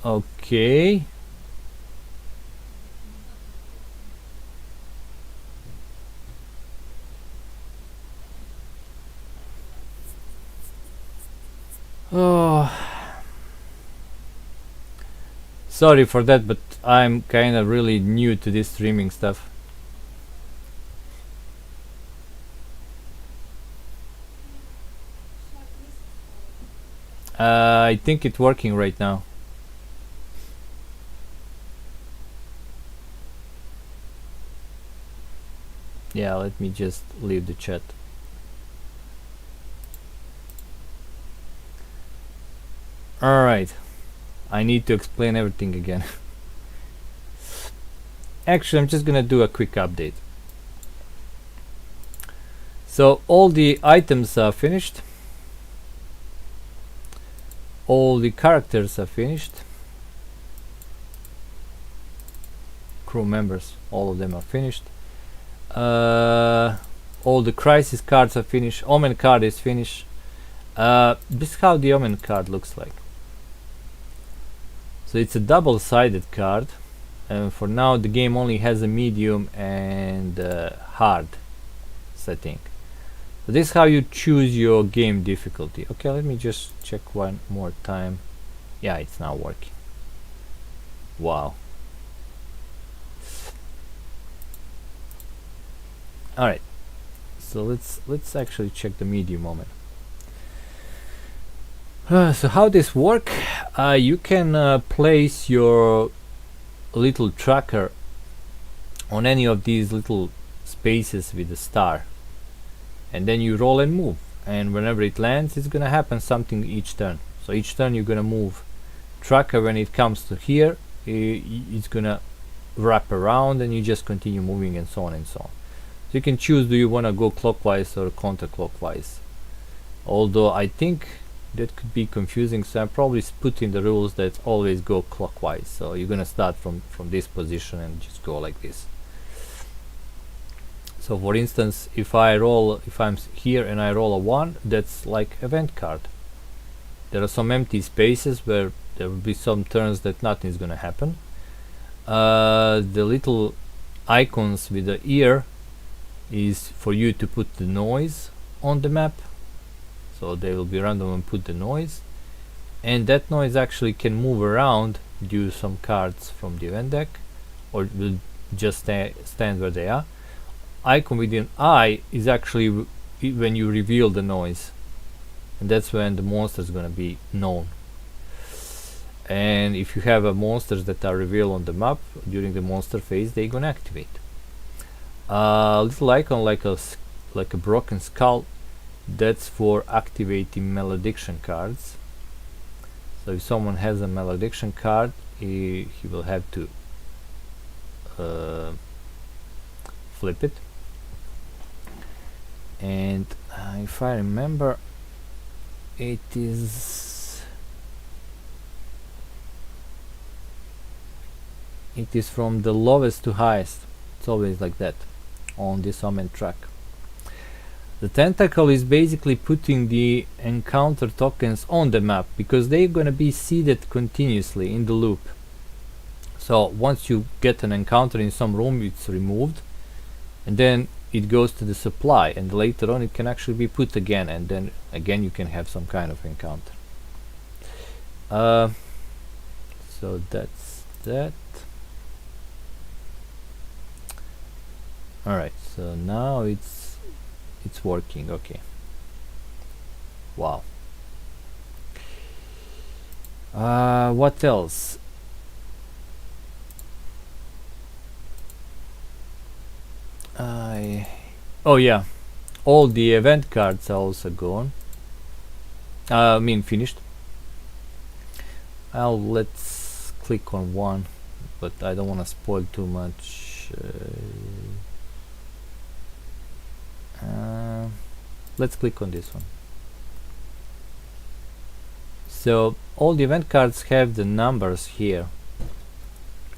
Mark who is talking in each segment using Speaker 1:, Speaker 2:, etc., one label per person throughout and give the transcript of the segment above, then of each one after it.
Speaker 1: Okay. Oh, sorry for that, but I'm kind of really new to this streaming stuff. I think it's working right now. Yeah, let me just leave the chat. Alright, I need to explain everything again. Actually, I'm just gonna do a quick update. So all the items are finished. All the characters are finished. Crew members, all of them are finished. All the crisis cards are finished. Omen card is finished. This is how the Omen card looks like. So it's a double-sided card, and for now the game only has a medium and hard setting. So this is how you choose your game difficulty. Okay, let me just check one more time. Yeah, it's now working. Wow. All right, so let's actually check the medium moment. So how this work? You can place your little tracker on any of these little spaces with a star, and then you roll and move, and whenever it lands, it's gonna happen something each turn. So each turn you're gonna move tracker. When it comes to here, it's gonna wrap around, and you just continue moving, and so on and so on. So you can choose, do you want to go clockwise or counterclockwise? Although I think that could be confusing, so I'm probably putting the rules that always go clockwise. So you're gonna start from this position and just go like this. So for instance, if I'm here and I roll a 1, that's like event card. There are some empty spaces where there will be some turns that nothing is gonna happen. The little icons with the ear is for you to put the noise on the map. So they will be random and put the noise, and that noise actually can move around due to some cards from the event deck, or will just stand where they are. Icon with an eye is actually when you reveal the noise, and that's when the monster is going to be known. And if you have monsters that are revealed on the map during the monster phase, they're going to activate. Little icon like a broken skull, that's for activating malediction cards. So if someone has a malediction card, he will have to flip it. And if I remember, it is from the lowest to highest. It's always like that on this Omen track. The tentacle is basically putting the encounter tokens on the map, because they're gonna be seeded continuously in the loop. So once you get an encounter in some room, it's removed, and then it goes to the supply, and later on it can actually be put again, and then again you can have some kind of encounter. So that's that. Alright, so now it's working. Okay. Wow. What else? Oh yeah, all the event cards are also gone. I mean finished. Let's click on one, but I don't want to spoil too much. Let's click on this one. So all the event cards have the numbers here,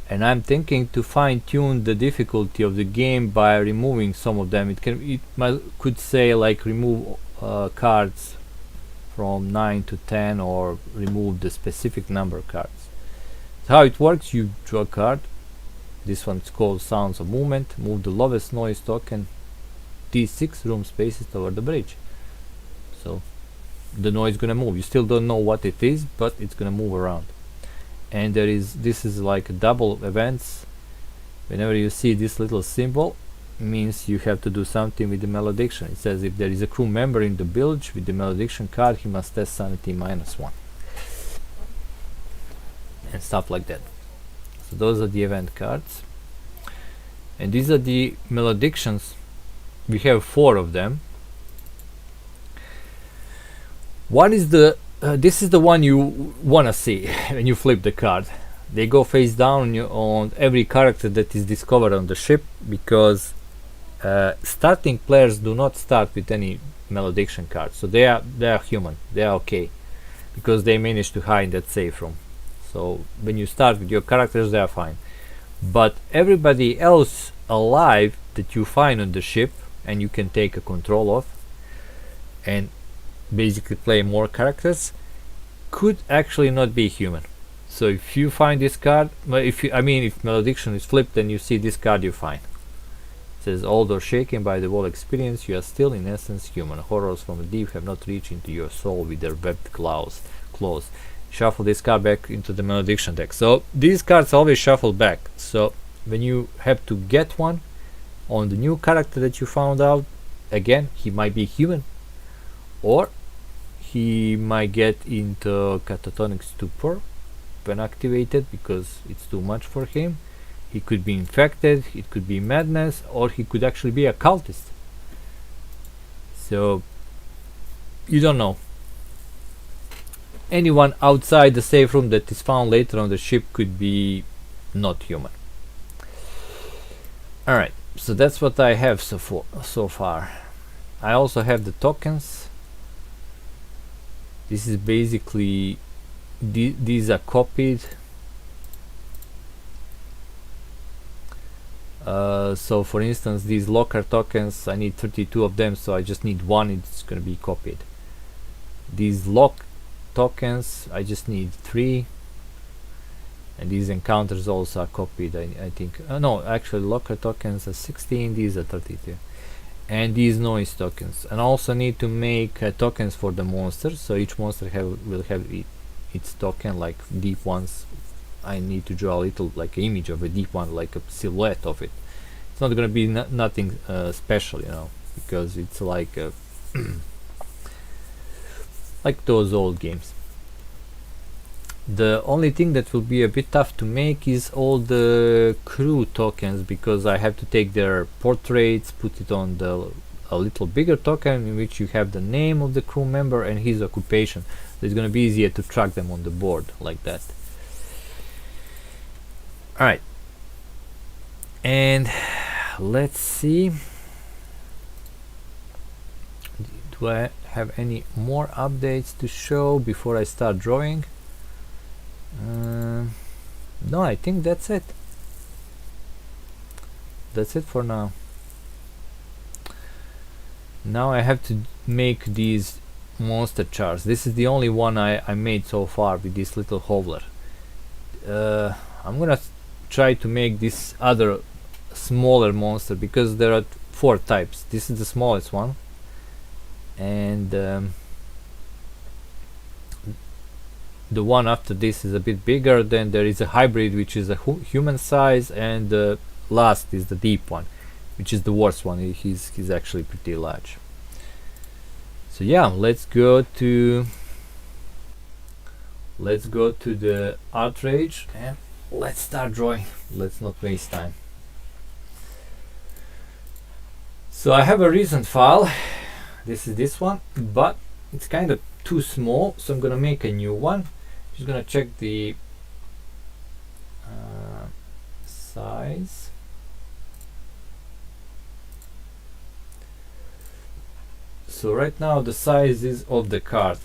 Speaker 1: and I'm thinking to fine-tune the difficulty of the game by removing some of them. Could say like remove cards from 9 to 10, or remove the specific number cards. So how it works, you draw a card. This one's called Sounds of Movement. Move the lowest noise token D6 room spaces toward the bridge. So the noise is gonna move. You still don't know what it is, but it's gonna move around. And this is like double events. Whenever you see this little symbol, means you have to do something with the malediction. It says if there is a crew member in the village with the malediction card, he must test sanity -1 and stuff like that. So those are the event cards, and these are the maledictions. We have 4 of them. What is the this is the one you wanna see when you flip the card. They go face down on every character that is discovered on the ship, because starting players do not start with any malediction cards, so they are human, they are okay, because they managed to hide that safe room. So when you start with your characters, they are fine. But everybody else alive that you find on the ship and you can take a control of and basically play more characters could actually not be human. So if you find this card, if malediction is flipped and you see this card, you're fine. It says, although shaken by the whole experience, you are still in essence human. Horrors from the deep have not reached into your soul with their webbed claws. Shuffle this card back into the malediction deck. So these cards always shuffle back. So when you have to get one on the new character that you found out, again, he might be human, or he might get into catatonic stupor when activated because it's too much for him. He could be infected, it could be madness, or he could actually be a cultist. So you don't know. Anyone outside the safe room that is found later on the ship could be not human. Alright, so that's what I have so far. I also have the tokens. This is basically these are copied. So for instance, these locker tokens, I need 32 of them, so I just need one, it's going to be copied. These lock tokens, I just need 3, and these encounters also are copied. I think no, actually locker tokens are 16, these are 32, and these noise tokens. And I also need to make tokens for the monsters, so each monster will have its token, like deep ones. I need to draw a little like image of a deep one, like a silhouette of it. It's not going to be nothing special, you know, because it's like like those old games. The only thing that will be a bit tough to make is all the crew tokens, because I have to take their portraits, put it on a little bigger token in which you have the name of the crew member and his occupation. So it's going to be easier to track them on the board like that. Alright, and let's see, do I have any more updates to show before I start drawing? No, I think that's it. That's it for now. Now I have to make these monster charts. This is the only one I made so far with this little hoveler. I'm gonna try to make this other smaller monster, because there are 4 types. This is the smallest one, and the one after this is a bit bigger. Then there is a hybrid which is a human size, and the last is the deep one, which is the worst one. He's actually pretty large. So yeah, let's go to the outrage and let's start drawing. Let's not waste time. So I have a recent file. This is this one, but it's kind of too small, so I'm gonna make a new one. Just gonna check the size. So right now the size is of the card,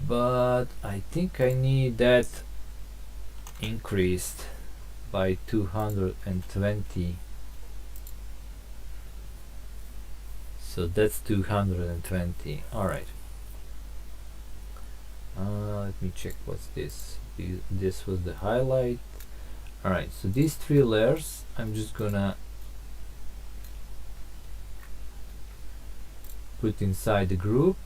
Speaker 1: but I think I need that increased by 220. So that's 220. All right. Let me check what's this. This was the highlight. Alright, so these 3 layers I'm just gonna put inside the group.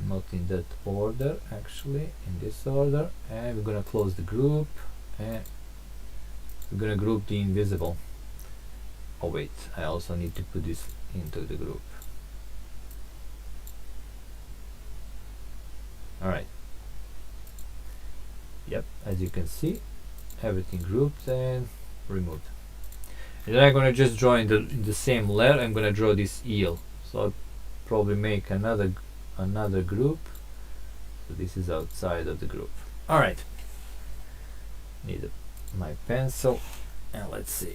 Speaker 1: Not in that order, actually, in this order, and we're gonna close the group, and we're gonna group the invisible. Oh wait, I also need to put this into the group. Alright. Yep, as you can see, everything grouped and removed. And then I'm gonna just draw in the same layer. I'm gonna draw this eel. So I'll probably make another group. So this is outside of the group. Alright. Need my pencil, and let's see.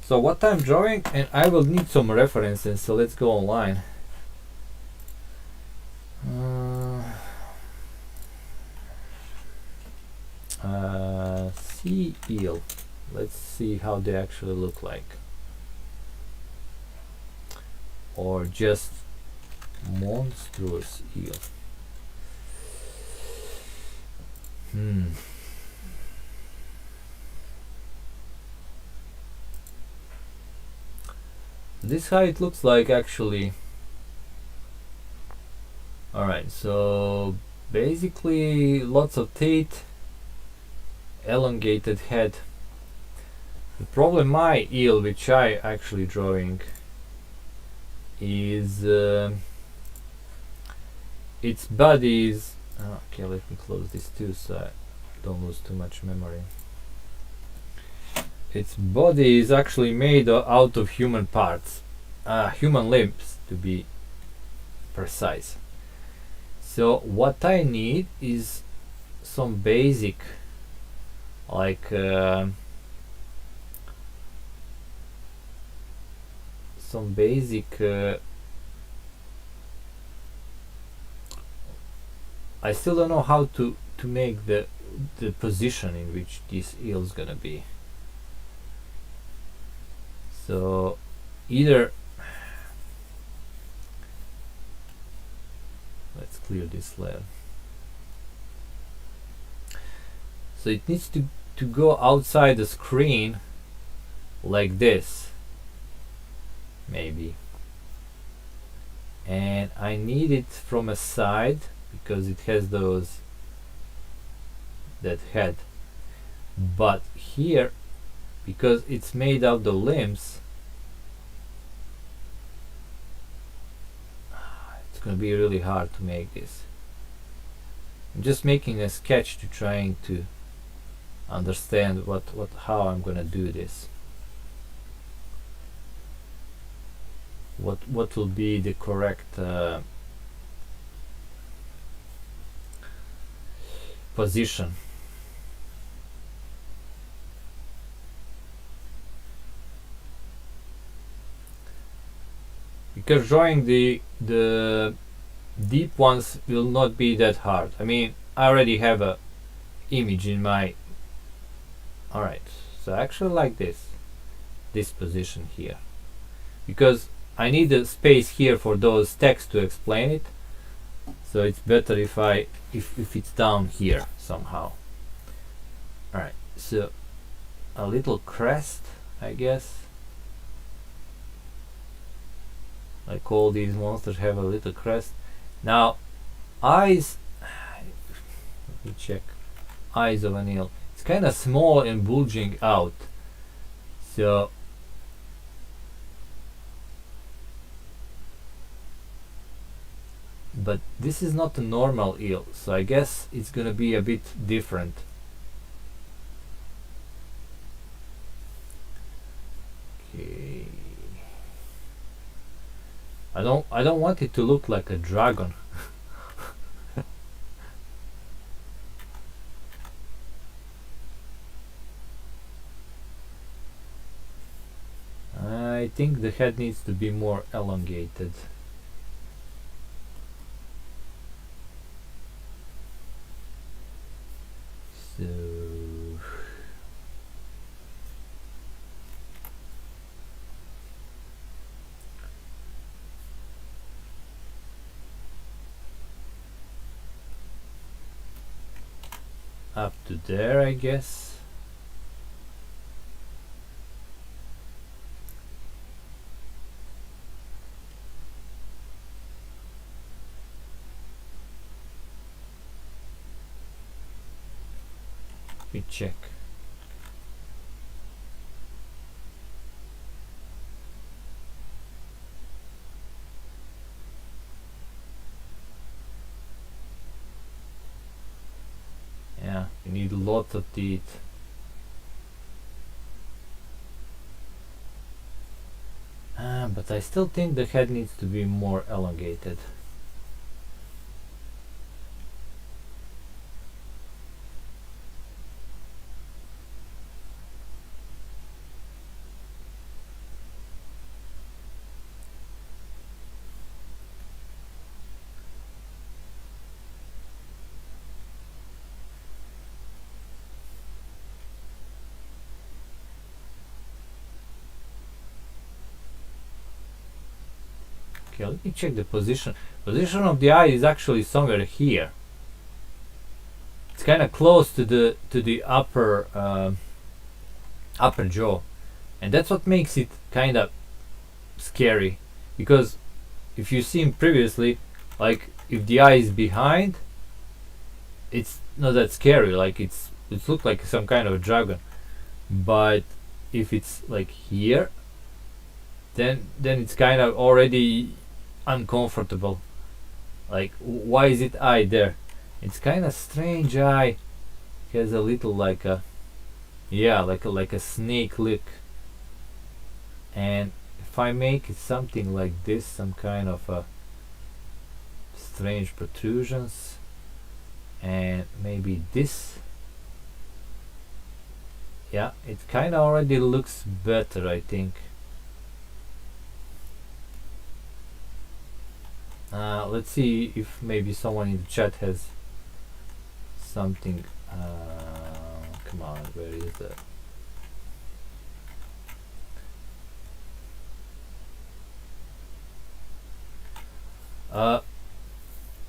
Speaker 1: So what I'm drawing, and I will need some references, so let's go online. Sea eel. Let's see how they actually look like. Or just monstrous eel. This is how it looks like, actually. Alright, so basically lots of teeth, elongated head. The problem my eel, which I actually drawing, is its body is okay, let me close this too so I don't lose too much memory. Its body is actually made out of human parts, human limbs to be precise. So what I need is some basic, like I still don't know how to make the position in which this eel is gonna be. So either let's clear this layer. So it needs to go outside the screen like this, maybe. And I need it from a side because it has that head. But here, because it's made out of limbs, it's gonna be really hard to make this. I'm just making a sketch to trying to understand how I'm gonna do this. What will be the correct position. Because drawing the deep ones will not be that hard. I mean, I already have a image in my. Alright, so I actually like this position here, because I need a space here for those texts to explain it. So it's better if it's down here somehow. Alright, so a little crest, I guess. Like all these monsters have a little crest. Now, eyes. Let me check. Eyes of an eel. It's kind of small and bulging out. So. But this is not a normal eel, so I guess it's gonna be a bit different. Okay. I don't want it to look like a dragon. I think the head needs to be more elongated. So up to there, I guess. We check. Yeah, you need lots of teeth. But I still think the head needs to be more elongated. Okay, let me check the position. Position of the eye is actually somewhere here. It's kind of close to the upper jaw, and that's what makes it kind of scary. Because if you seen previously, like if the eye is behind, it's not that scary. Like it looks like some kind of a dragon. But if it's like here, then it's kind of already uncomfortable. Like why is it eye there? It's kind of strange eye. It has a little like a, yeah, like a snake look. And if I make it something like this, some kind of a strange protrusions, and maybe this, yeah, it kind of already looks better, I think. Let's see if maybe someone in the chat has something. Come on, where is that?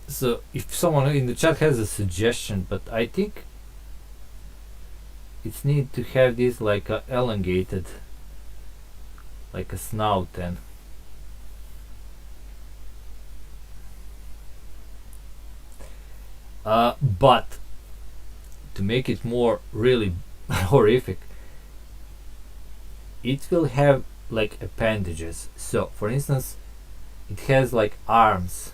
Speaker 1: So if someone in the chat has a suggestion, but I think it's need to have this like elongated, like a snout, and but to make it more really horrific, it will have like appendages. So for instance, it has like arms,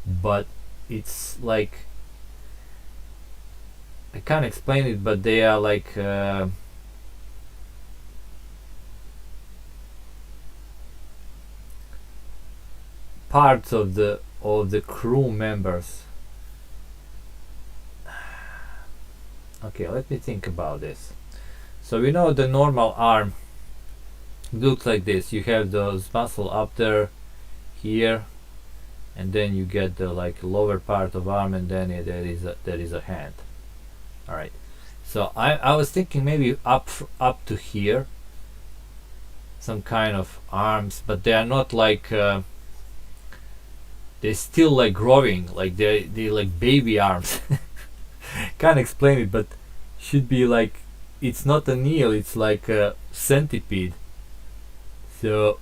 Speaker 1: but it's like, I can't explain it, but they are like parts of the crew members. Okay, let me think about this. So we know the normal arm looks like this. You have those muscle up there, here, and then you get the like lower part of arm, and then there is a hand. All right. So I was thinking maybe up to here, some kind of arms, but they are not like they're still like growing, like they like baby arms. Can't explain it, but should be like, it's not an eel, it's like a centipede. So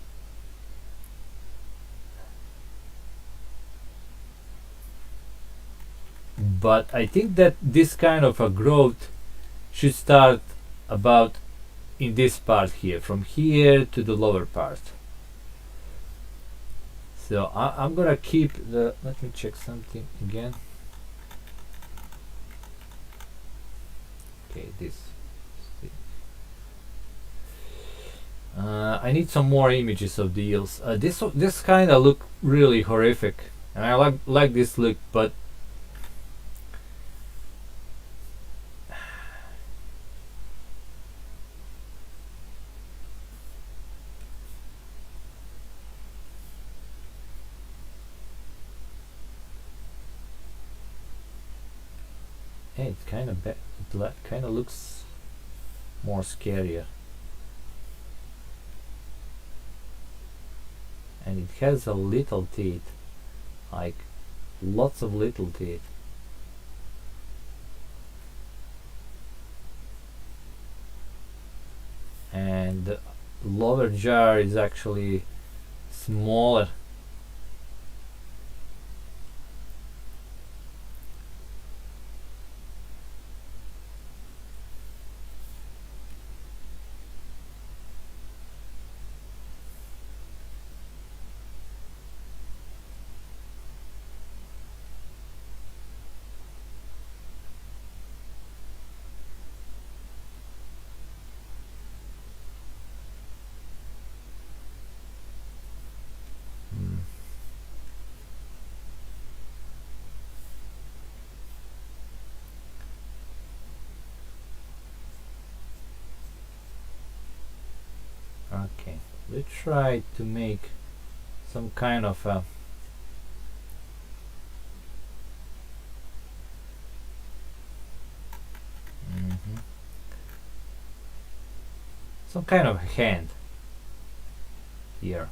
Speaker 1: but I think that this kind of a growth should start about in this part here, from here to the lower part. So I'm gonna keep the, let me check something again. Okay, this. I need some more images of the eels. This kind of look really horrific, and I like this look, but yeah, it's kind of bad. It kind of looks more scarier. And it has a little teeth, like lots of little teeth. the lower jar is actually smaller. Okay, let's try to make some kind of a some kind of hand here.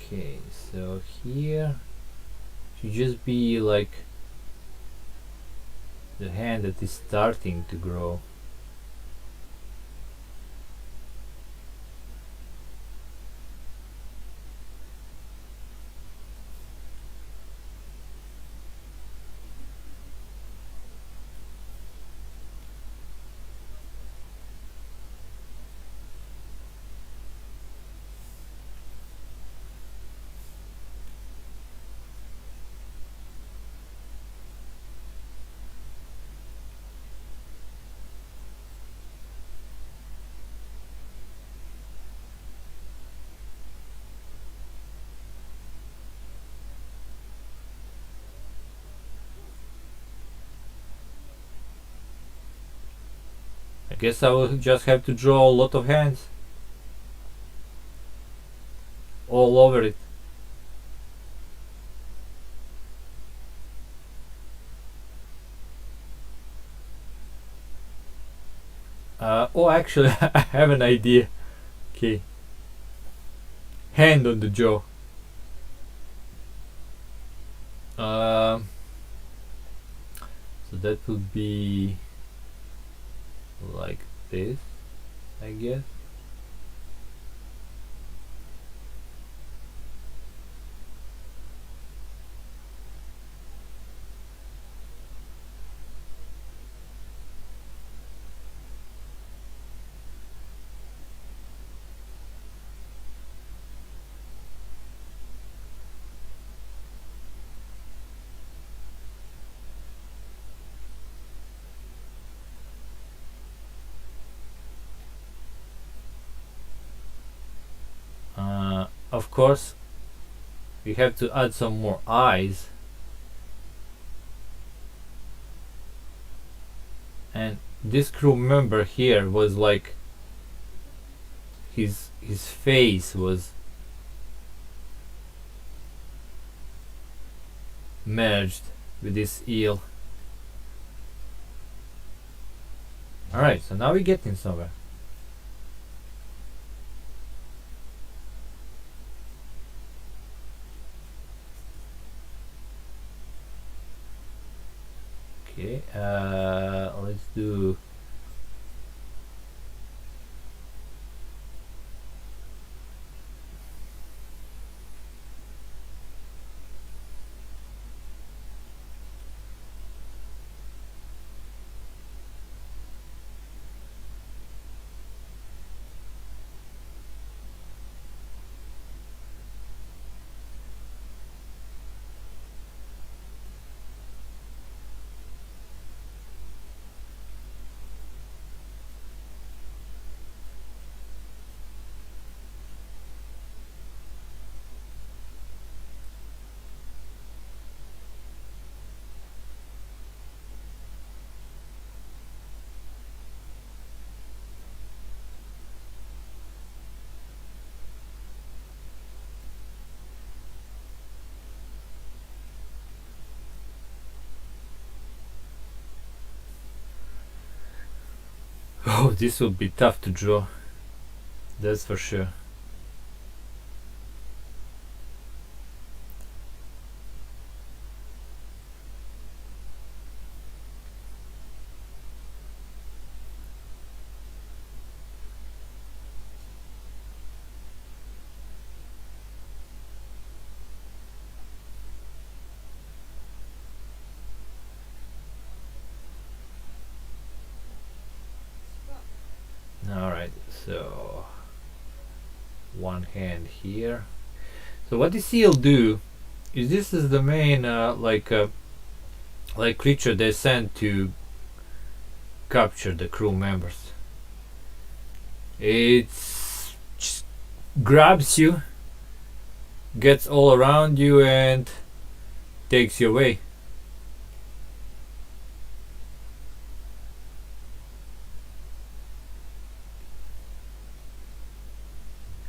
Speaker 1: Okay, so here should just be like the hand that is starting to grow. I guess I will just have to draw a lot of hands all over it. Oh, actually, I have an idea. Okay. Hand on the jaw. So that would be like this, I guess. Of course, we have to add some more eyes, and this crew member here was like his face was merged with this eel. Alright, so now we're getting somewhere. Okay, let's do Oh, this will be tough to draw. That's for sure. Alright, so one hand here. So what this seal do is this is the main like creature they sent to capture the crew members. It just grabs you, gets all around you, and takes you away.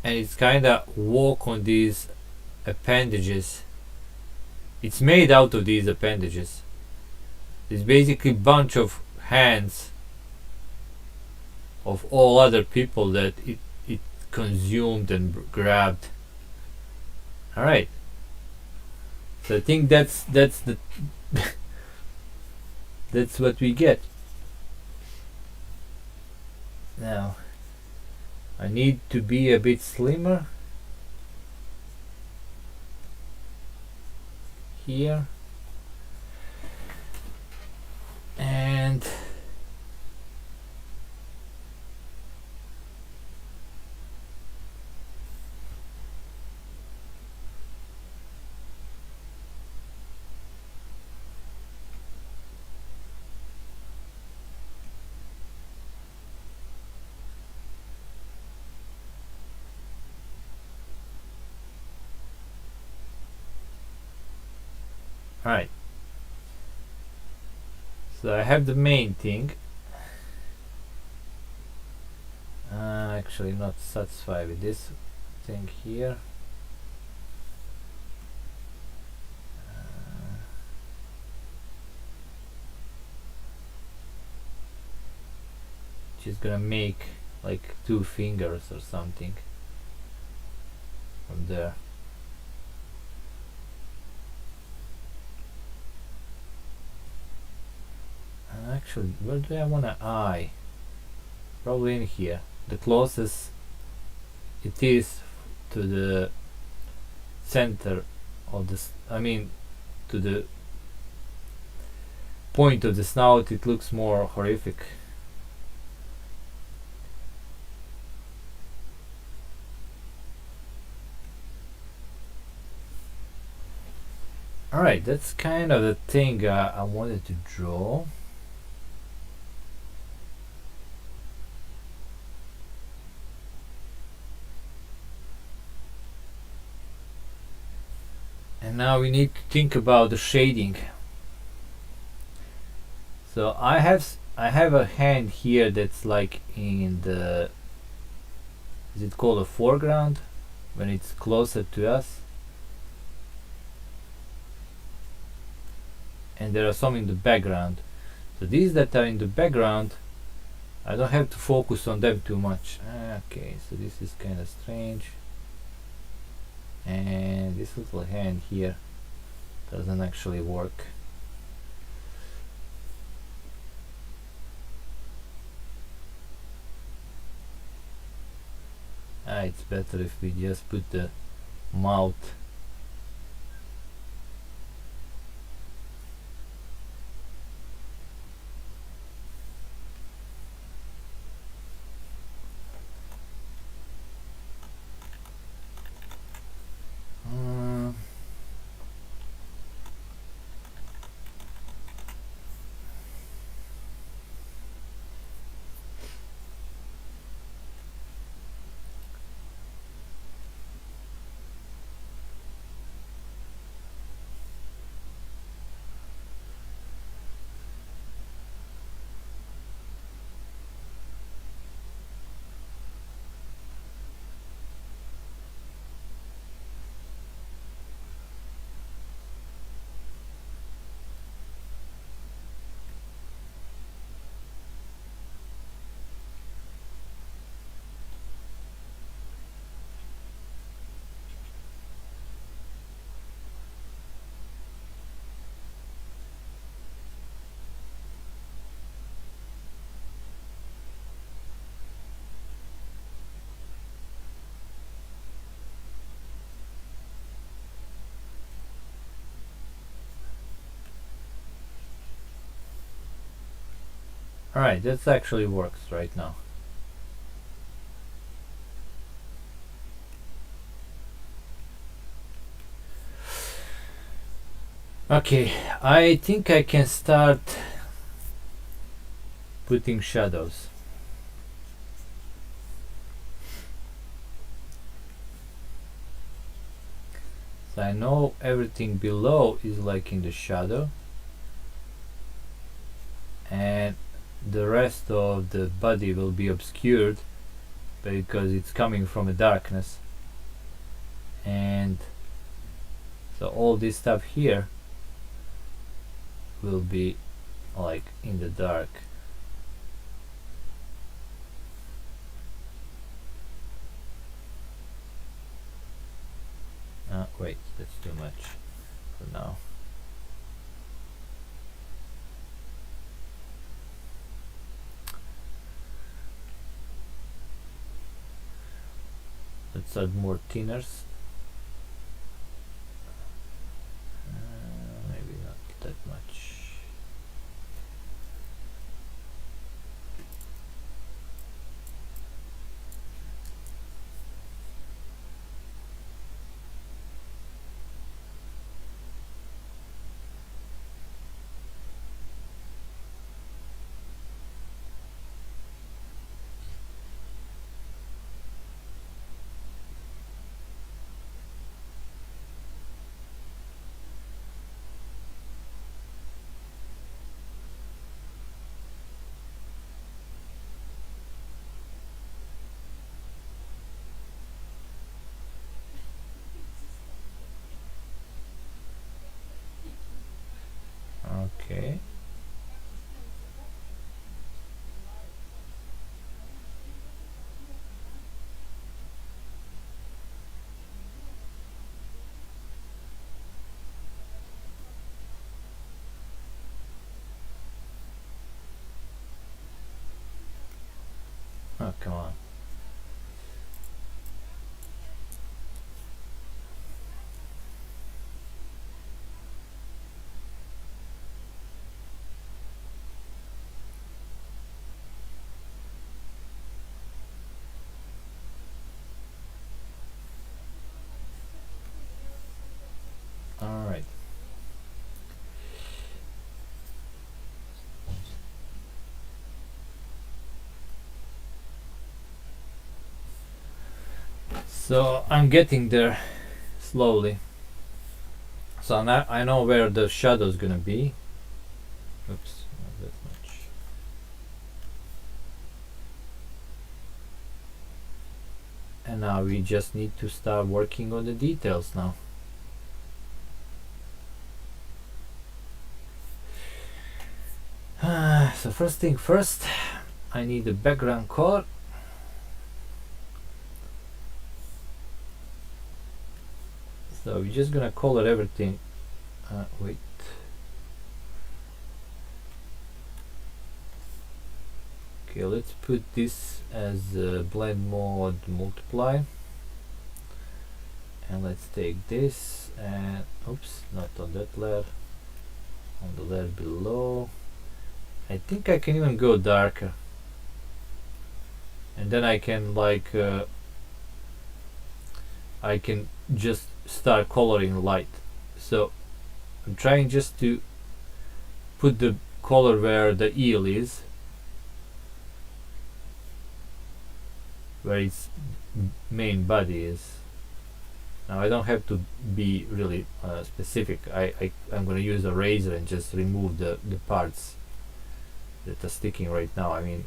Speaker 1: And it's kinda walk on these appendages. It's made out of these appendages. It's basically a bunch of hands of all other people that it consumed and grabbed. Alright. So I think that's the that's what we get. Now I need to be a bit slimmer here, and alright. So I have the main thing. Actually not satisfied with this thing here. Just gonna make like 2 fingers or something from there. Actually, where do I want an eye? Probably in here. The closest it is to the center of this, I mean to the point of the snout, it looks more horrific. Alright, that's kind of the thing I wanted to draw. And now we need to think about the shading. So I have a hand here that's like in the, is it called a foreground when it's closer to us? And there are some in the background. So these that are in the background, I don't have to focus on them too much. Okay, so this is kind of strange. And this little hand here doesn't actually work. It's better if we just put the mouth. Alright, that actually works right now. Okay, I think I can start putting shadows. So I know everything below is like in the shadow, and the rest of the body will be obscured because it's coming from a darkness. And so all this stuff here will be like in the dark. Wait, that's too much for now. Let's add more thinners. Maybe not that much. Okay. Oh, come on. All right. So I'm getting there slowly. So now I know where the shadow is gonna be. Oops, not that much. And now we just need to start working on the details now. So first thing first, I need a background color. So we're just gonna color everything. Wait. Okay, let's put this as blend mode multiply. And let's take this and oops, not on that layer, on the layer below. I think I can even go darker, and then I can like I can just start coloring light. So I'm trying just to put the color where the eel is, where its main body is. Now I don't have to be really specific. I'm gonna use a razor and just remove the parts that are sticking right now. I mean,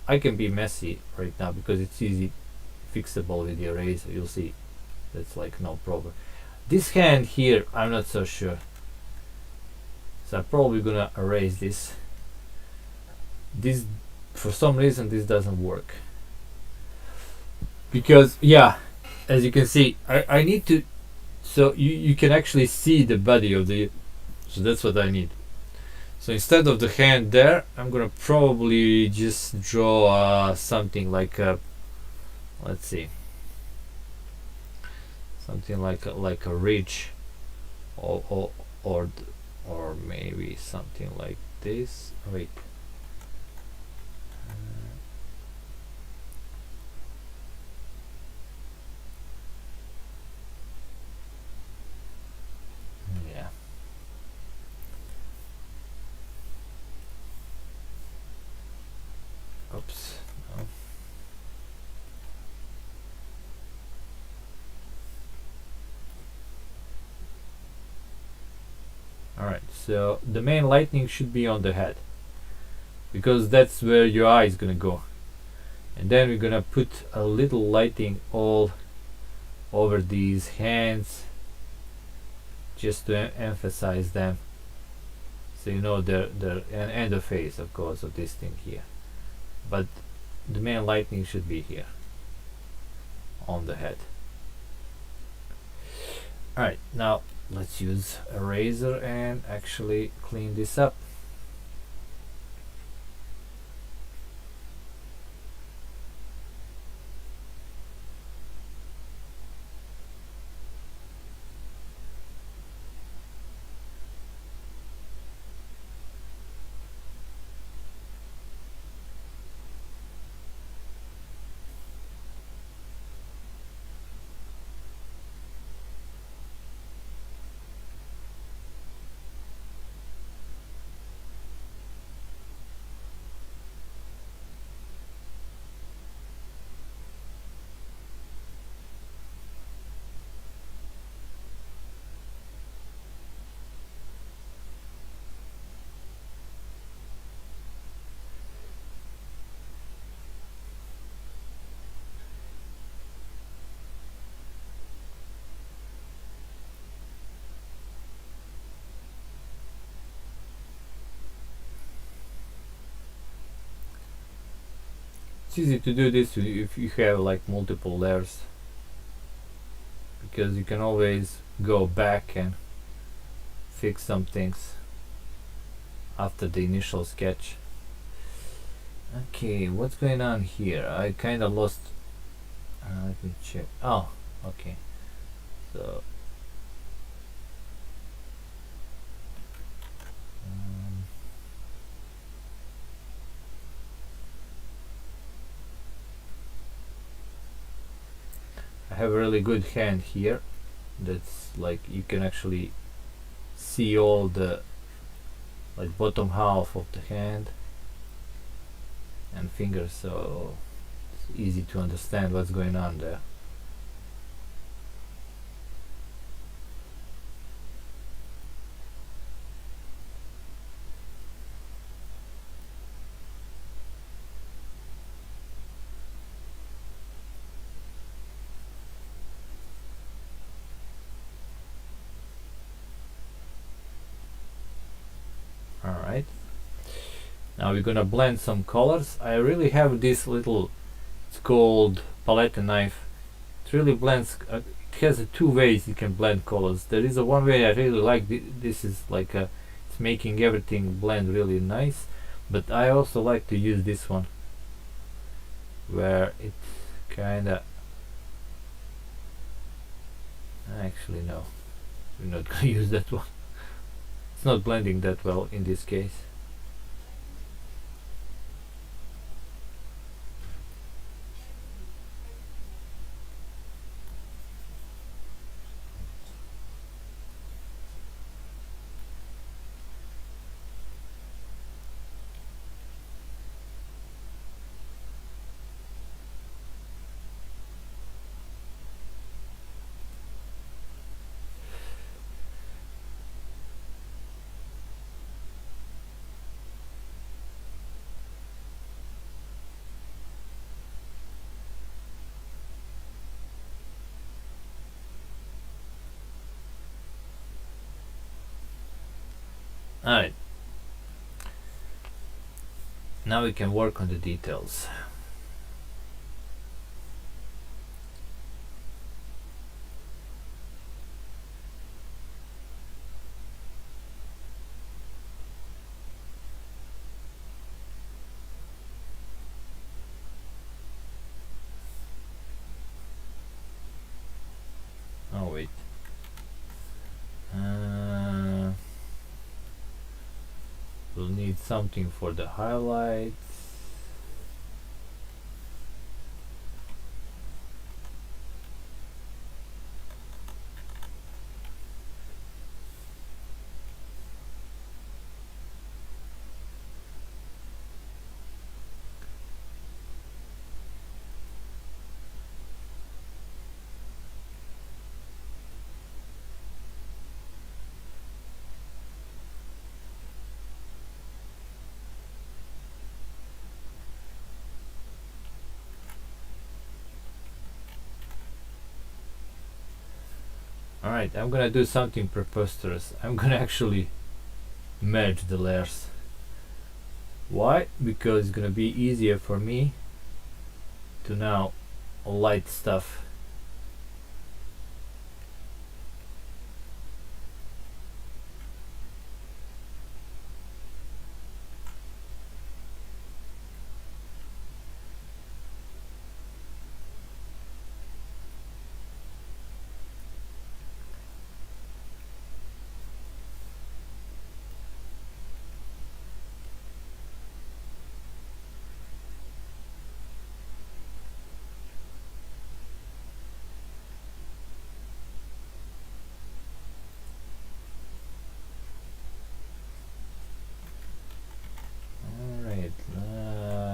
Speaker 1: I can be messy right now because it's easy fixable with the eraser. You'll see that's like no problem. This hand here, I'm not so sure, so I'm probably gonna erase this. This, for some reason, this doesn't work because yeah, as you can see, I need to, so you can actually see the body of the, so that's what I need. So instead of the hand there, I'm gonna probably just draw something like a, let's see, something like a ridge, or maybe something like this. Wait, Alright, so the main lightning should be on the head, because that's where your eye is gonna go. And then we're gonna put a little lighting all over these hands, just to emphasize them, so you know they're and the face, of course, of this thing here. But the main lightning should be here on the head. Alright, now let's use a razor and actually clean this up. It's easy to do this if you have like multiple layers, because you can always go back and fix some things after the initial sketch. Okay, what's going on here? I kind of lost. Let me check. Oh, okay. So I have a really good hand here. That's like you can actually see all the like bottom half of the hand and fingers, so it's easy to understand what's going on there. Alright, now we're gonna blend some colors. I really have this little, it's called palette knife. It really blends, it has two ways you can blend colors. There is a one way I really like. This is like a, it's making everything blend really nice, but I also like to use this one where it's kinda, actually no, we're not gonna use that one. It's not blending that well in this case. Alright, now we can work on the details. Oh wait, we'll need something for the highlights. Alright, I'm gonna do something preposterous. I'm gonna actually merge the layers. Why? Because it's gonna be easier for me to now light stuff.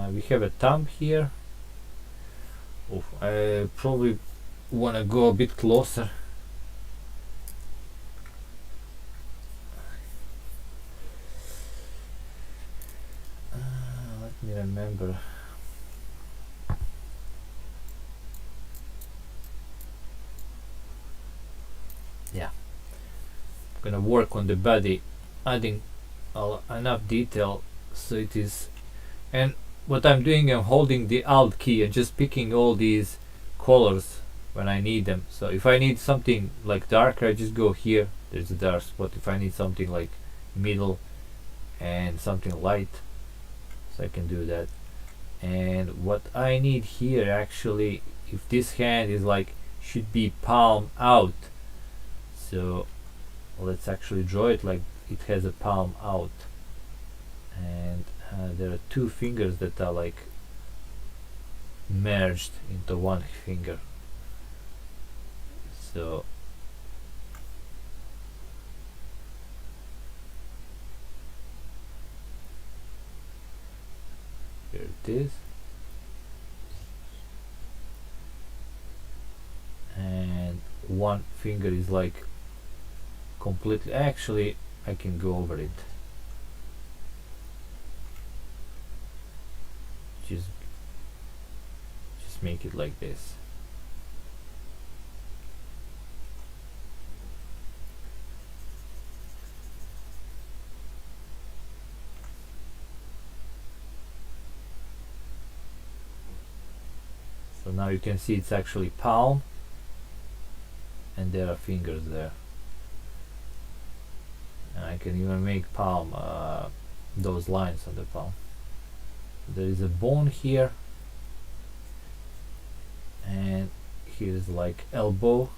Speaker 1: We have a thumb here. Oof, I probably want to go a bit closer. Let me remember. Yeah, I'm gonna work on the body, adding enough detail so it is. And what I'm doing, I'm holding the Alt key and just picking all these colors when I need them. So if I need something like darker, I just go here, there's a dark spot. If I need something like middle and something light, so I can do that. And what I need here actually, if this hand is like, should be palm out, so let's actually draw it like it has a palm out. And there are two fingers that are like merged into one finger. So here it is. And one finger is like completely, actually I can go over it. Just make it like this. So now you can see it's actually palm and there are fingers there. And I can even make palm, those lines on the palm. There is a bone here, and here's like elbow,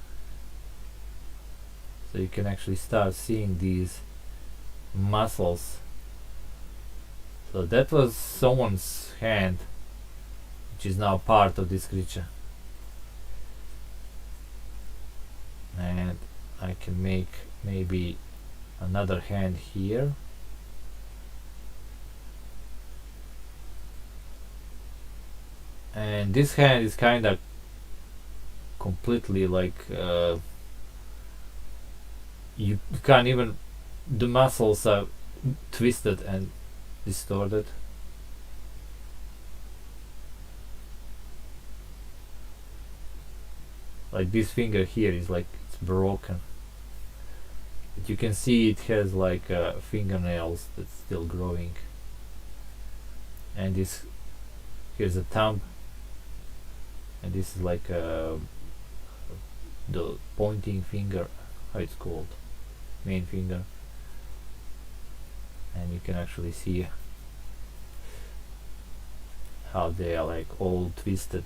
Speaker 1: so you can actually start seeing these muscles. So that was someone's hand, which is now part of this creature. And I can make maybe another hand here. And this hand is kind of completely like you can't even, the muscles are twisted and distorted. Like this finger here is like it's broken, but you can see it has like fingernails that's still growing. And this, here's a thumb, and this is like the pointing finger, how it's called, main finger. And you can actually see how they are like all twisted.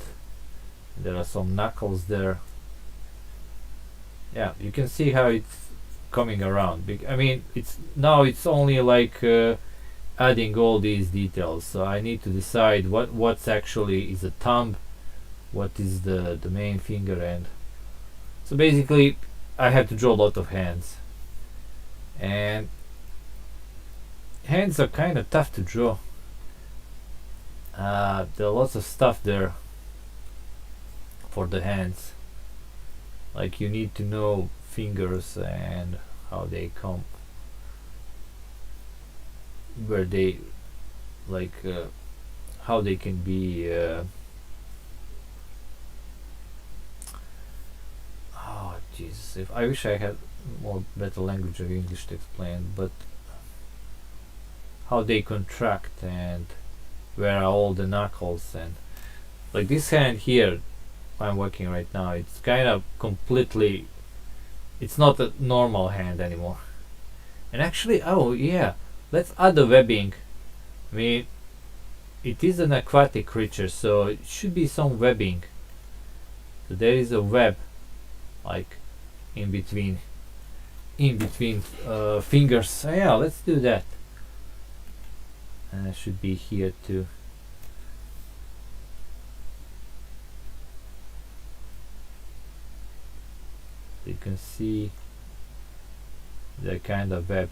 Speaker 1: There are some knuckles there. Yeah, you can see how it's coming around. I mean, it's now it's only like adding all these details. So I need to decide what's actually is a thumb, what is the main finger, and so basically I have to draw a lot of hands. And hands are kind of tough to draw. There are lots of stuff there for the hands. Like you need to know fingers and how they come, where they like how they can be Jesus, if I wish I had more better language of English to explain, but how they contract and where are all the knuckles, and like this hand here I'm working right now, it's kind of completely, it's not a normal hand anymore. And actually, oh yeah, let's add the webbing. I mean, it is an aquatic creature, so it should be some webbing. So there is a web, like in between fingers. So yeah, let's do that. And it should be here too. You can see they're kind of webbed.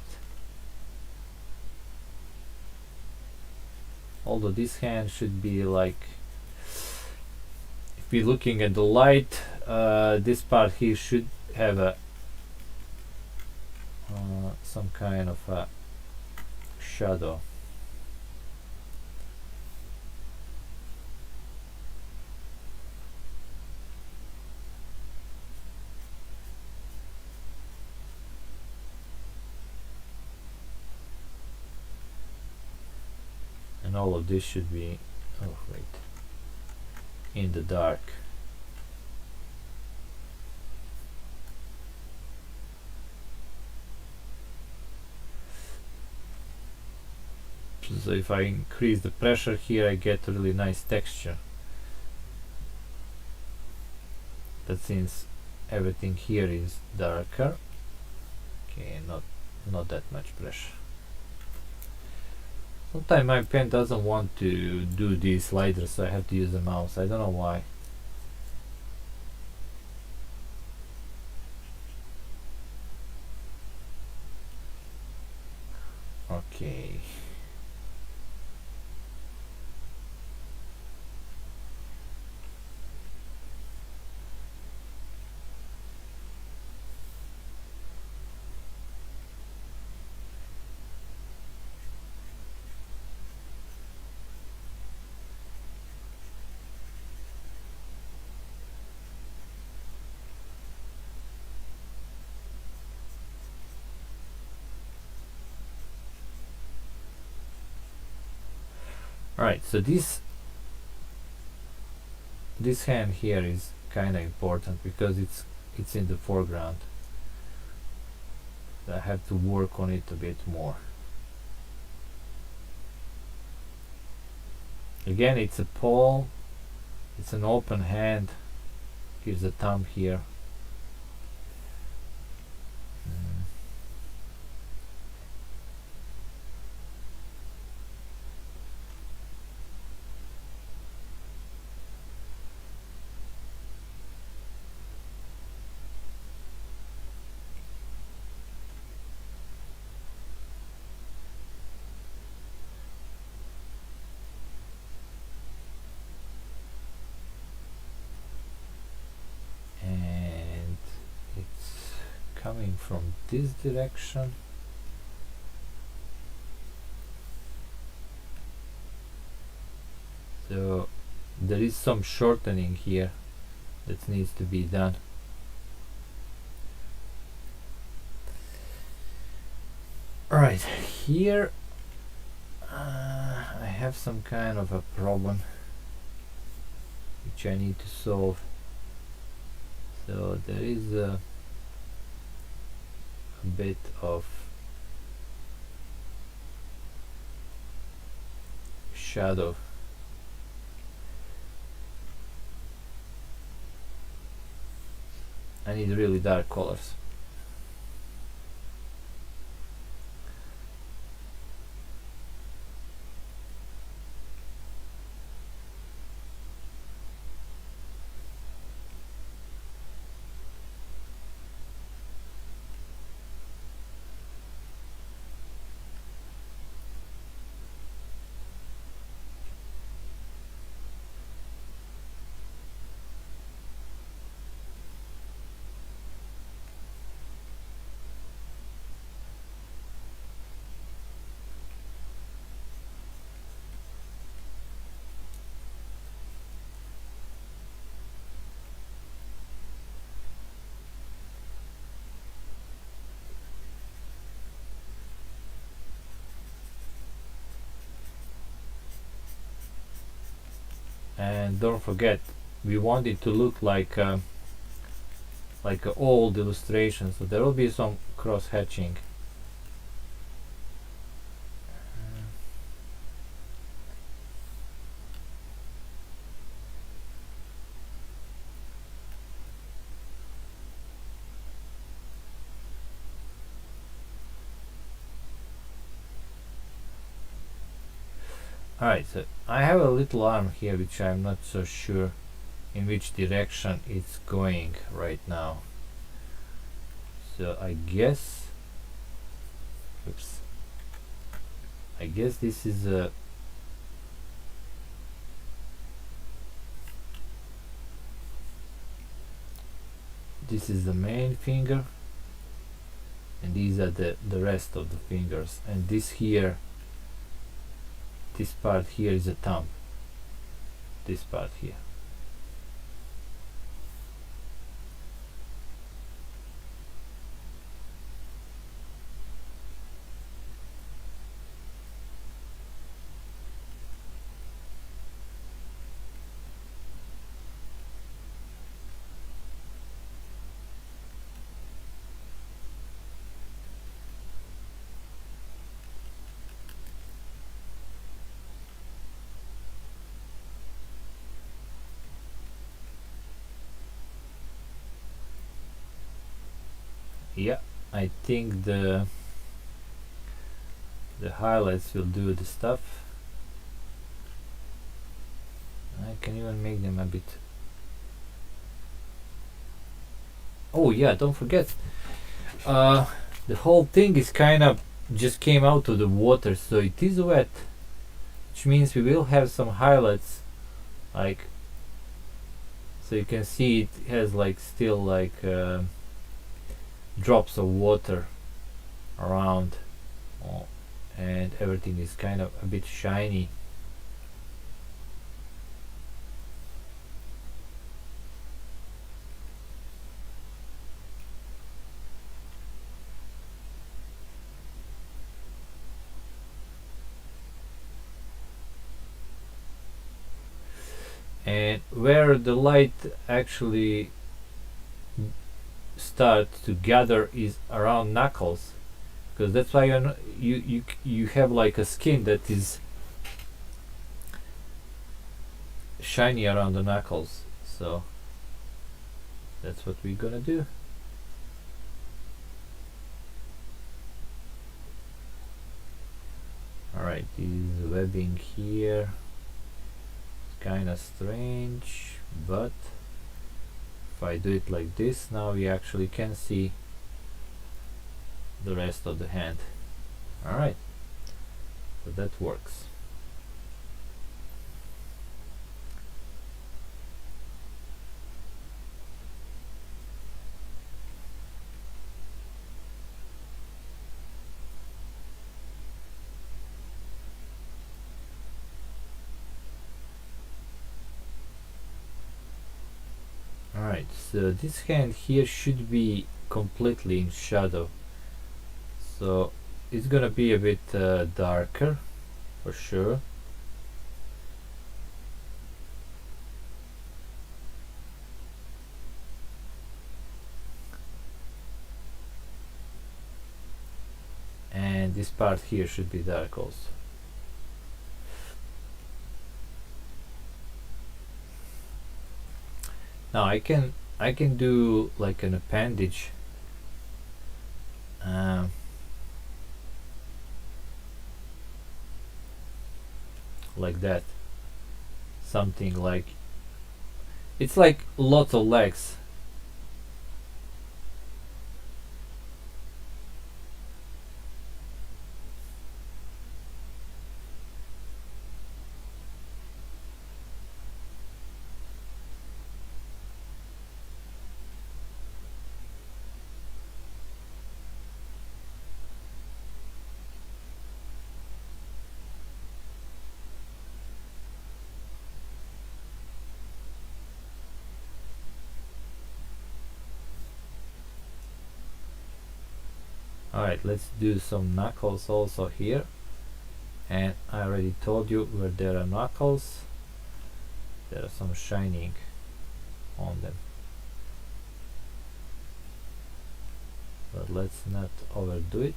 Speaker 1: Although this hand should be like, if we're looking at the light, this part here should have a some kind of a shadow. And all of this should be, oh wait, in the dark. So if I increase the pressure here, I get a really nice texture. But since everything here is darker, okay, not that much pressure. Sometimes my pen doesn't want to do these sliders, so I have to use the mouse. I don't know why. Okay. Alright, so this hand here is kind of important because it's in the foreground. I have to work on it a bit more. Again, it's a palm, it's an open hand, gives a thumb here. And it's coming from this direction. So there is some shortening here that needs to be done. Alright, here I have some kind of a problem which I need to solve. So there is a bit of shadow. I need really dark colors. and don't forget we want it to look like an old illustration, so there will be some cross hatching. Alright, so I have a little arm here which I'm not so sure in which direction it's going right now. So I guess, oops, I guess this is a this is the main finger, and these are the rest of the fingers, and this here, this part here is a thumb, this part here. Yeah, I think the highlights will do the stuff. I can even make them a bit. Oh yeah, don't forget, the whole thing is kind of just came out of the water, so it is wet, which means we will have some highlights, like, so you can see it has like still like drops of water around, and everything is kind of a bit shiny. And where the light actually starts to gather is around knuckles, because that's why you have like a skin that is shiny around the knuckles. So that's what we're gonna do. Alright, this webbing here is kinda strange, but if I do it like this, now we actually can see the rest of the hand. Alright, so that works. Alright, so this hand here should be completely in shadow, so it's gonna be a bit darker for sure. And this part here should be dark also. Now I can do like an appendage, like that, something like, it's like lots of legs. Alright, let's do some knuckles also here, and I already told you where there are knuckles. There are some shining on them. But let's not overdo it.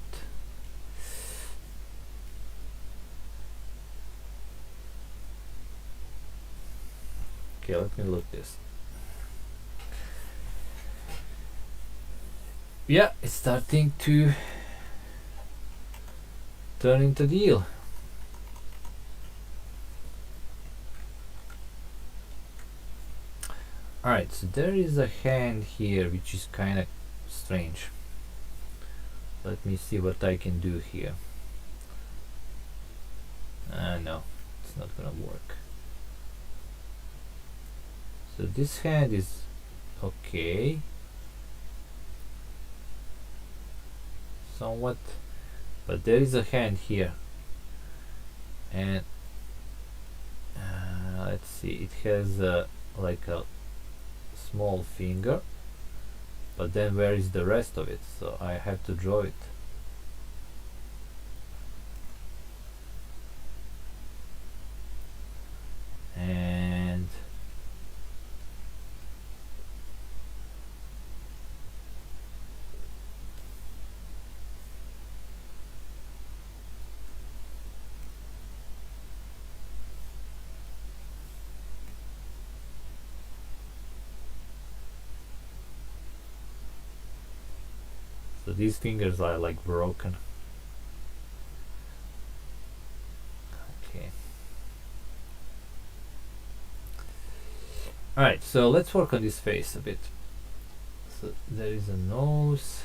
Speaker 1: Okay, let me look this. Yeah, it's starting to turn into deal. Alright, so there is a hand here which is kind of strange. Let me see what I can do here. No, it's not gonna work. So this hand is okay. Somewhat. But there is a hand here. And let's see, it has like a small finger. But then where is the rest of it? So I have to draw it. And so these fingers are like broken. Okay. Alright, so let's work on this face a bit. So there is a nose.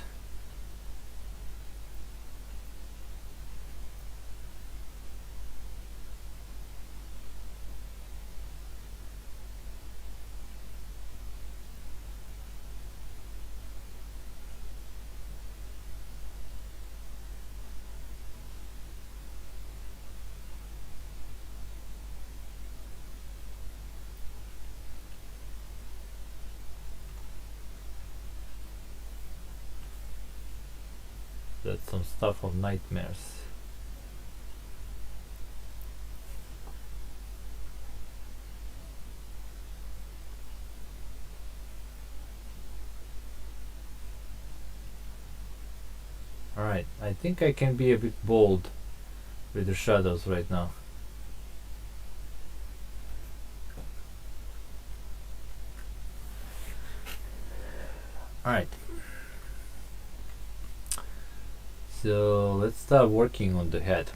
Speaker 1: That's some stuff of nightmares. Alright, I think I can be a bit bold with the shadows right now. Alright. So let's start working on the head.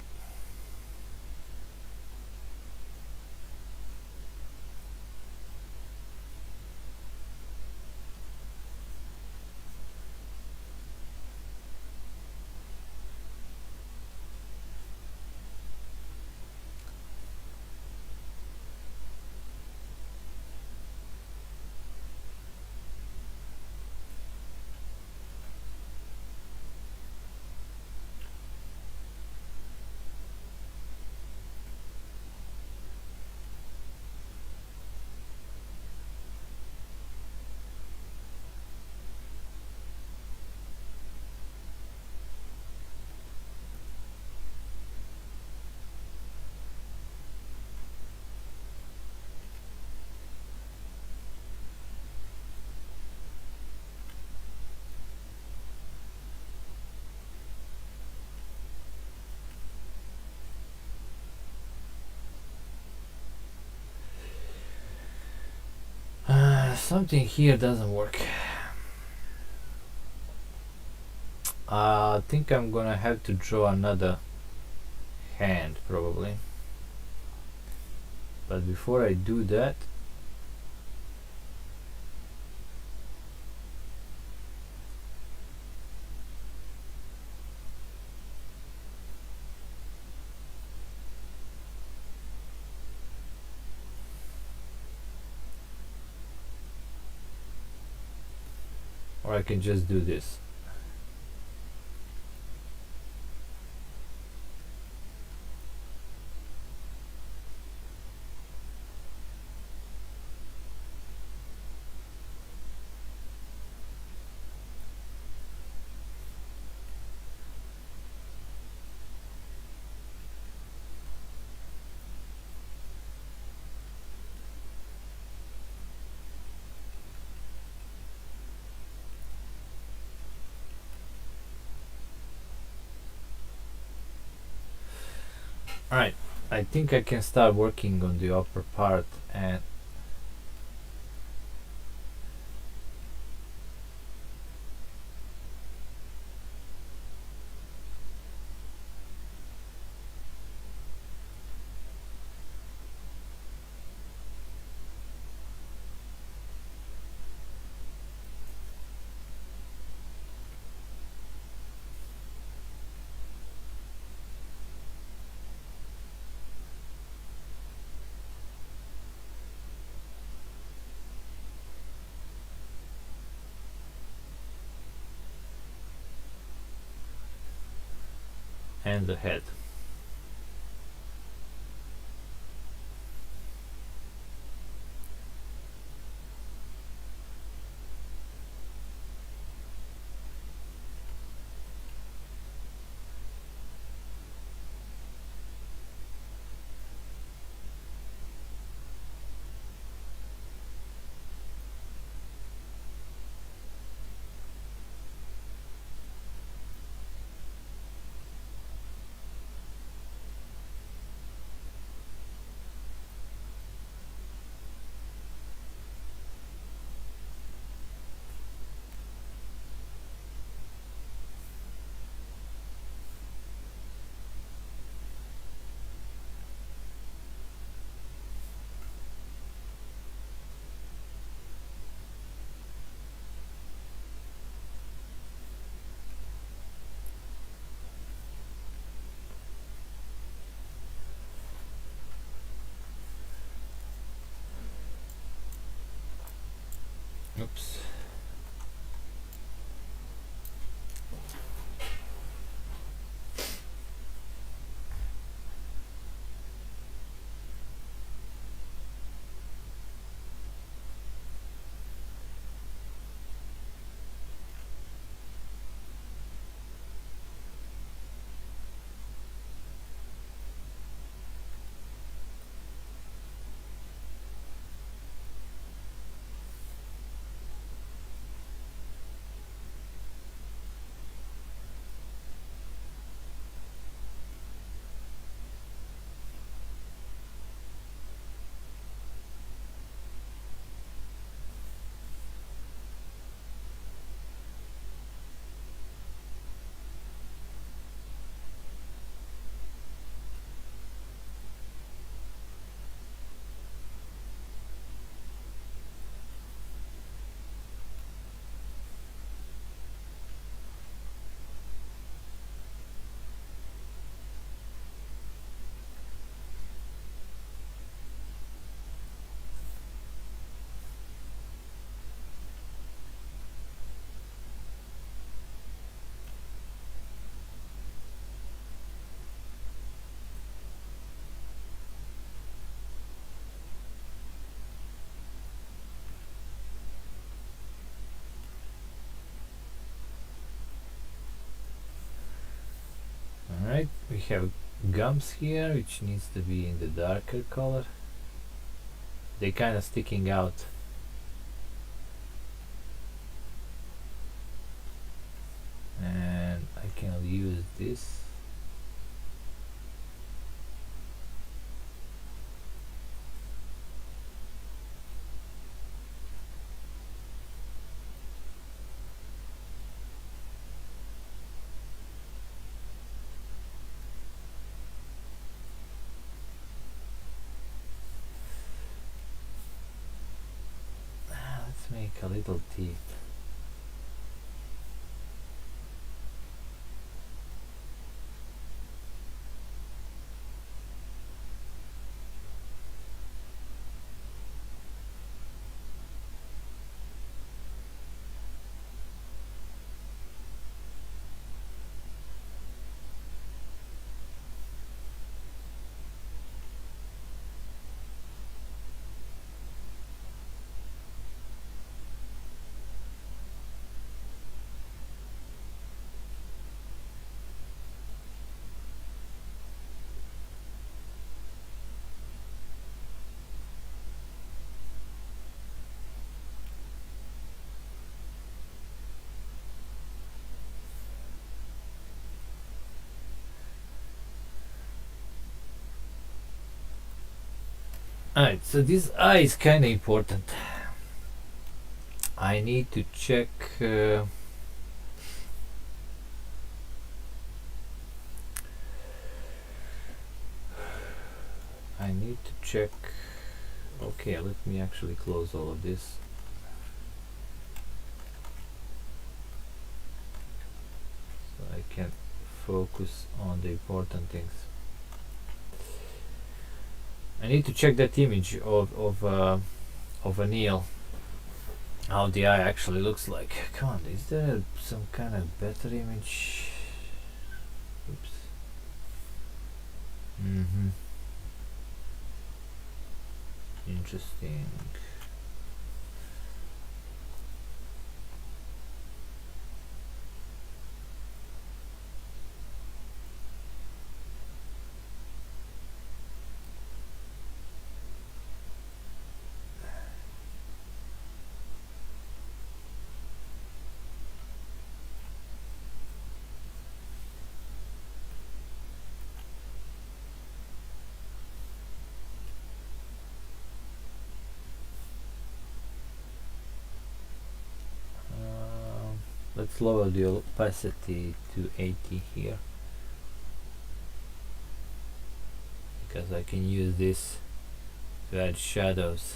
Speaker 1: Something here doesn't work. I think I'm gonna have to draw another hand probably. But before I do that, or I can just do this. Alright, I think I can start working on the upper part and the head. Oops. Alright, we have gums here, which needs to be in the darker color. They kind of sticking out. And I can use this. Let's make a little teeth. Alright, so this eye is kind of important. I need to check. I need to check. Okay, let me actually close all of this. So I can focus on the important things. I need to check that image of a Neil. How the eye actually looks like. Come on, is there some kind of better image? Oops. Interesting. Let's lower the opacity to 80 here, because I can use this to add shadows.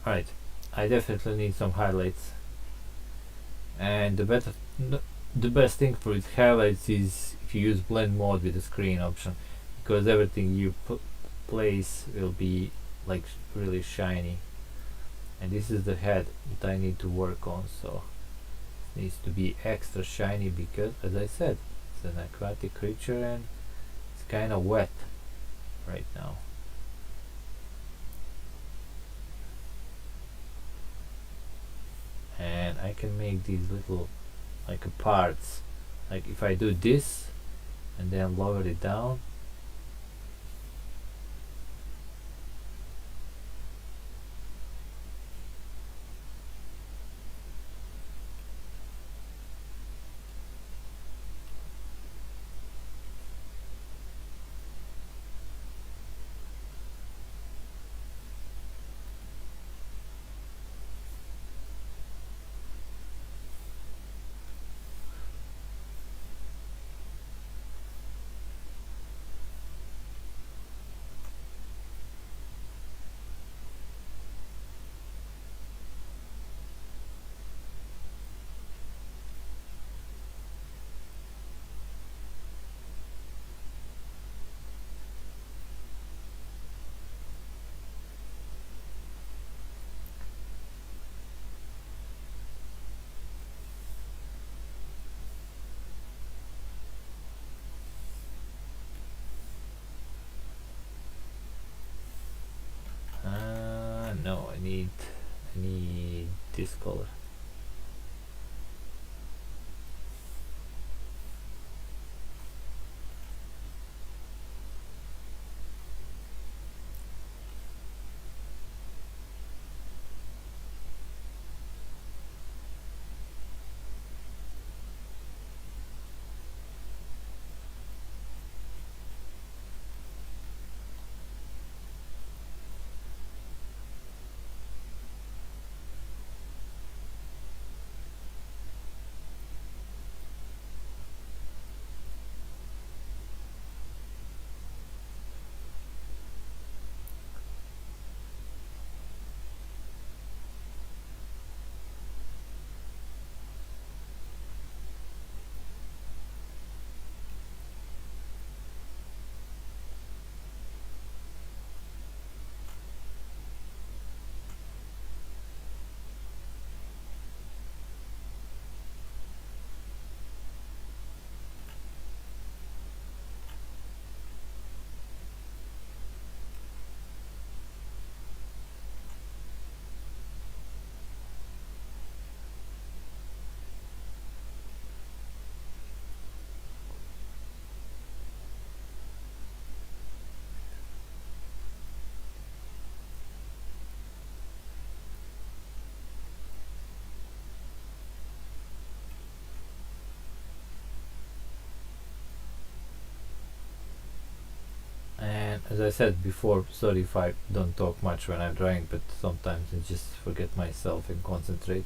Speaker 1: Alright, I definitely need some highlights, and the best thing for its highlights is if you use blend mode with the screen option, because everything you place will be like really shiny, and this is the head that I need to work on, so it needs to be extra shiny because, as I said, it's an aquatic creature and it's kind of wet right now. And I can make these little like parts, like if I do this and then lower it down, no, I need this color. As I said before, sorry if I don't talk much when I'm drawing, but sometimes I just forget myself and concentrate.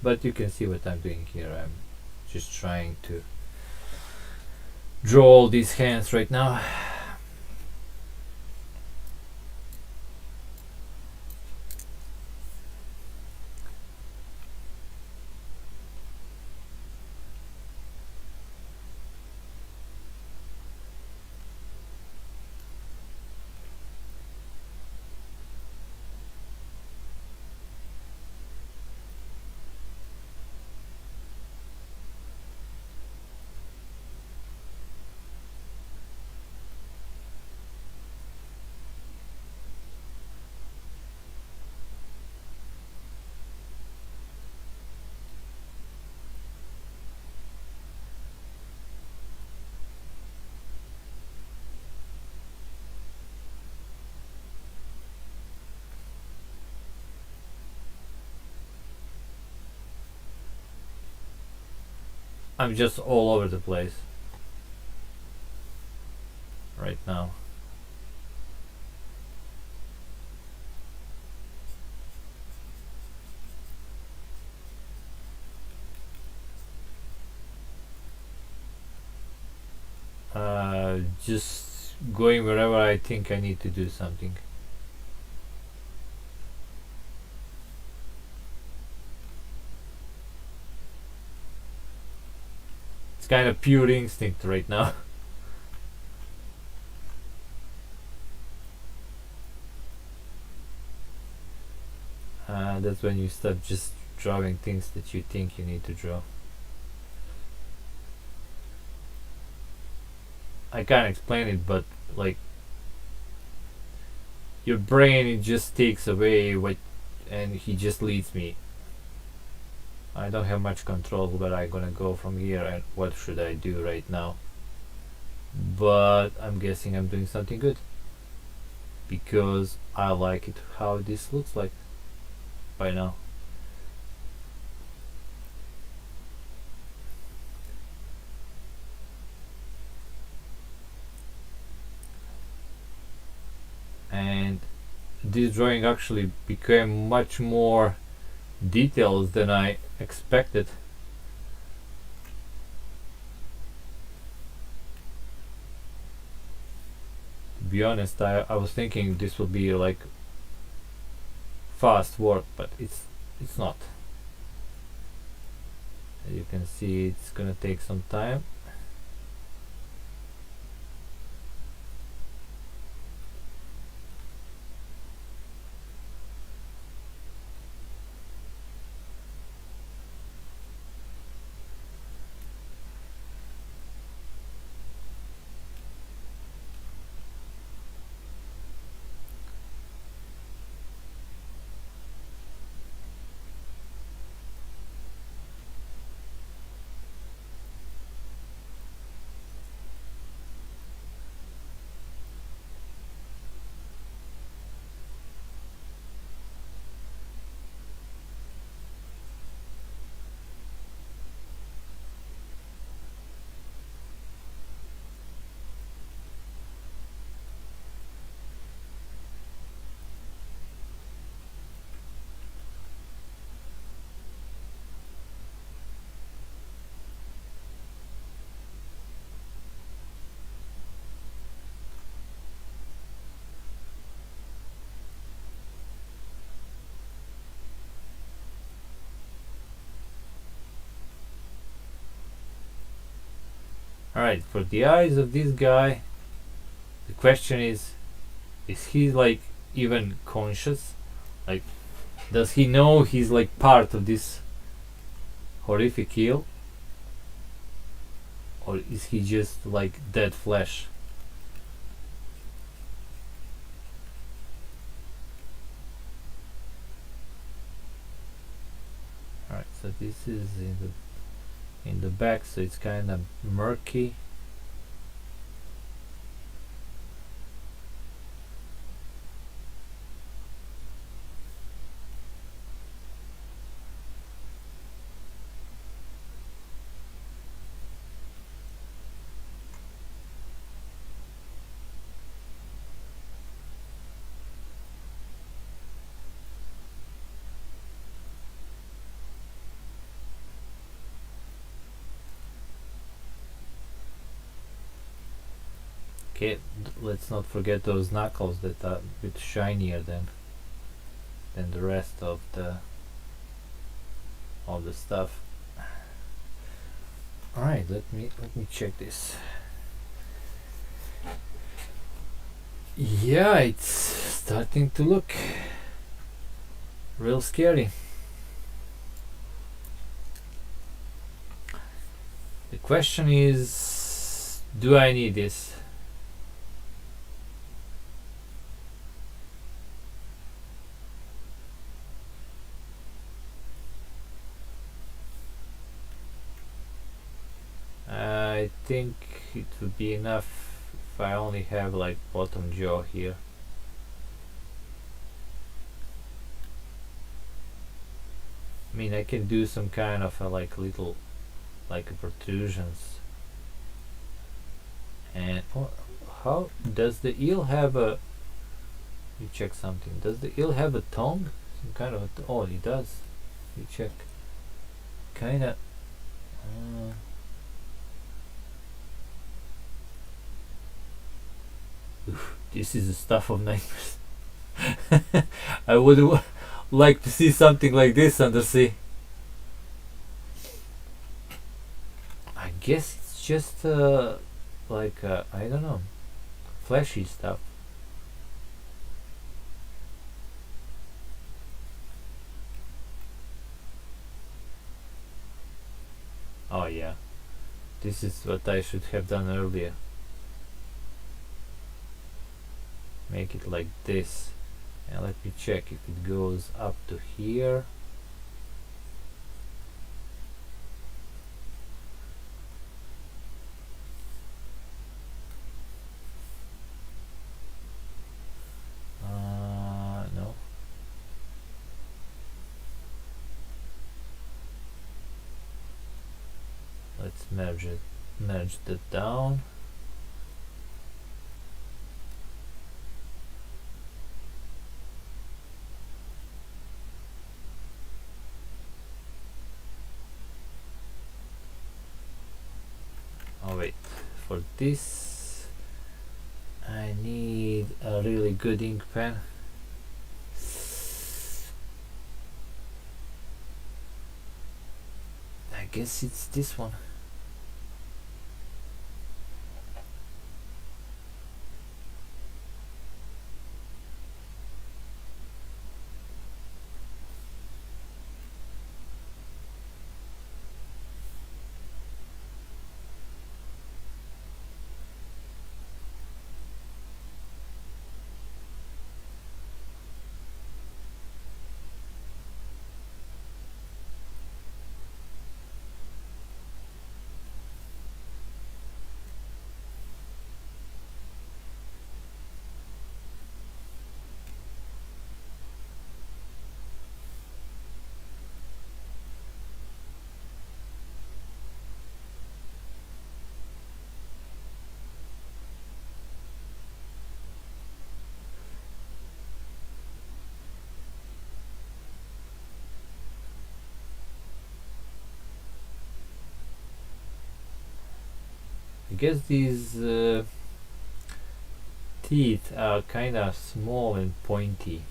Speaker 1: But you can see what I'm doing here. I'm just trying to draw all these hands right now. I'm just all over the place right now. Just going wherever I think I need to do something. It's kind of pure instinct right now. That's when you stop just drawing things that you think you need to draw. I can't explain it, but like your brain, it just takes away what, and he just leads me. I don't have much control where I'm gonna go from here and what should I do right now. But I'm guessing I'm doing something good because I like it how this looks like by now. And this drawing actually became much more detailed than I expected. To be honest, I was thinking this would be like fast work, but it's not. As you can see, it's gonna take some time. Alright, for the eyes of this guy, the question is he like even conscious? Like, does he know he's like part of this horrific kill? Or is he just like dead flesh? Alright, so this is in the back, so it's kind of murky. Okay, let's not forget those knuckles that are a bit shinier than the rest of the stuff. All right, let me check this. Yeah, it's starting to look real scary. The question is, do I need this? I think it would be enough if I only have like bottom jaw here. I mean, I can do some kind of a like little like protrusions. And how does the eel have a? You check something. Does the eel have a tongue? Some kind of oh, it does. You check. Kinda. This is the stuff of nightmares. I would like to see something like this undersea. I guess it's just like I don't know, fleshy stuff. Oh yeah, this is what I should have done earlier. Make it like this, and let me check if it goes up to here. No. Let's merge that down. Oh wait, for this I need a really good ink pen. I guess it's this one. I guess these teeth are kind of small and pointy.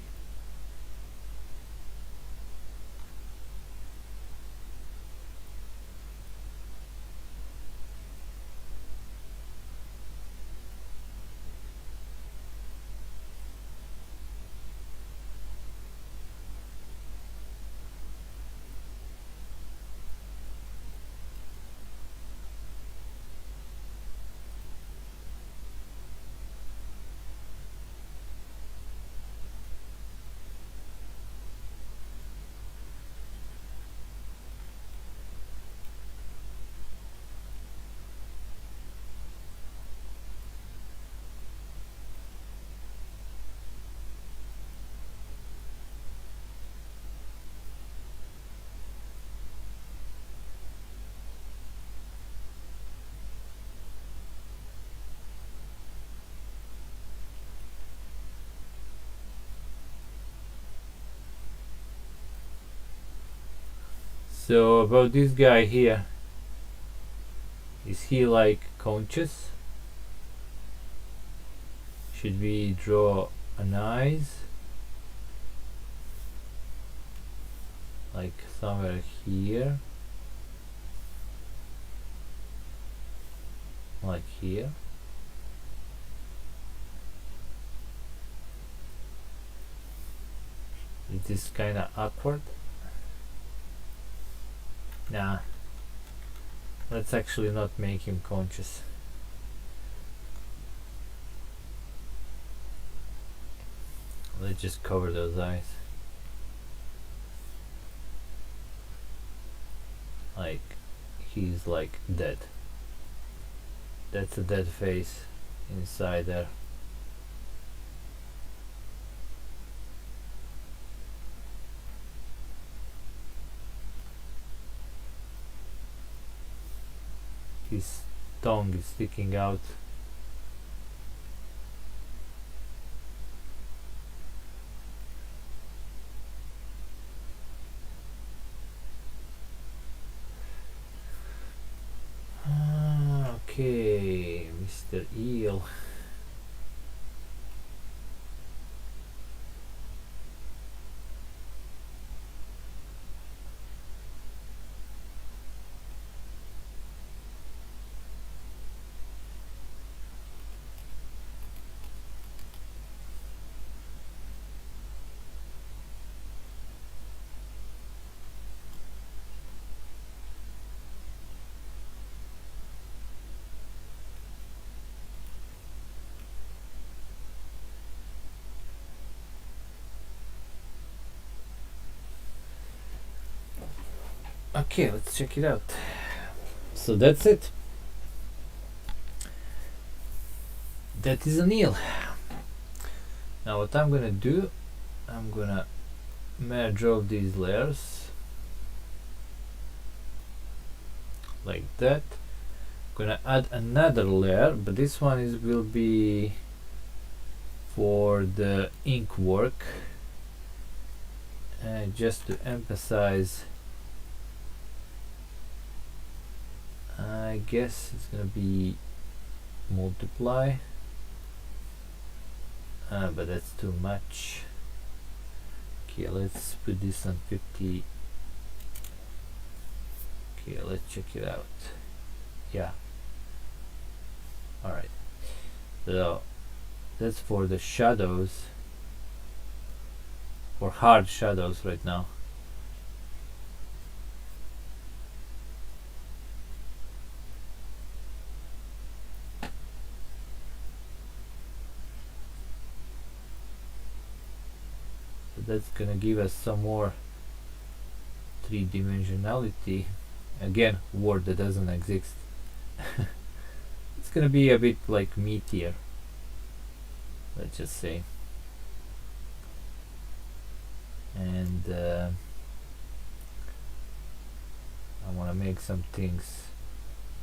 Speaker 1: So about this guy here, is he like conscious? should we draw an eyes like somewhere here, like here? It is kind of awkward. Nah, let's actually not make him conscious. Let's just cover those eyes. Like he's like dead. That's a dead face inside there. His tongue is sticking out. Okay, Mr. Eel. Okay, let's check it out. So that's it. That is an eel. Now what I'm gonna do, I'm gonna merge all these layers like that. Gonna add another layer, but this one will be for the ink work, and just to emphasize, I guess it's gonna be multiply, but that's too much. Okay, let's put this on 50. Okay, let's check it out. Yeah. Alright. So that's for the shadows, for hard shadows right now. That's gonna give us some more three-dimensionality. Again, word that doesn't exist. It's gonna be a bit like meteor, let's just say. And I want to make some things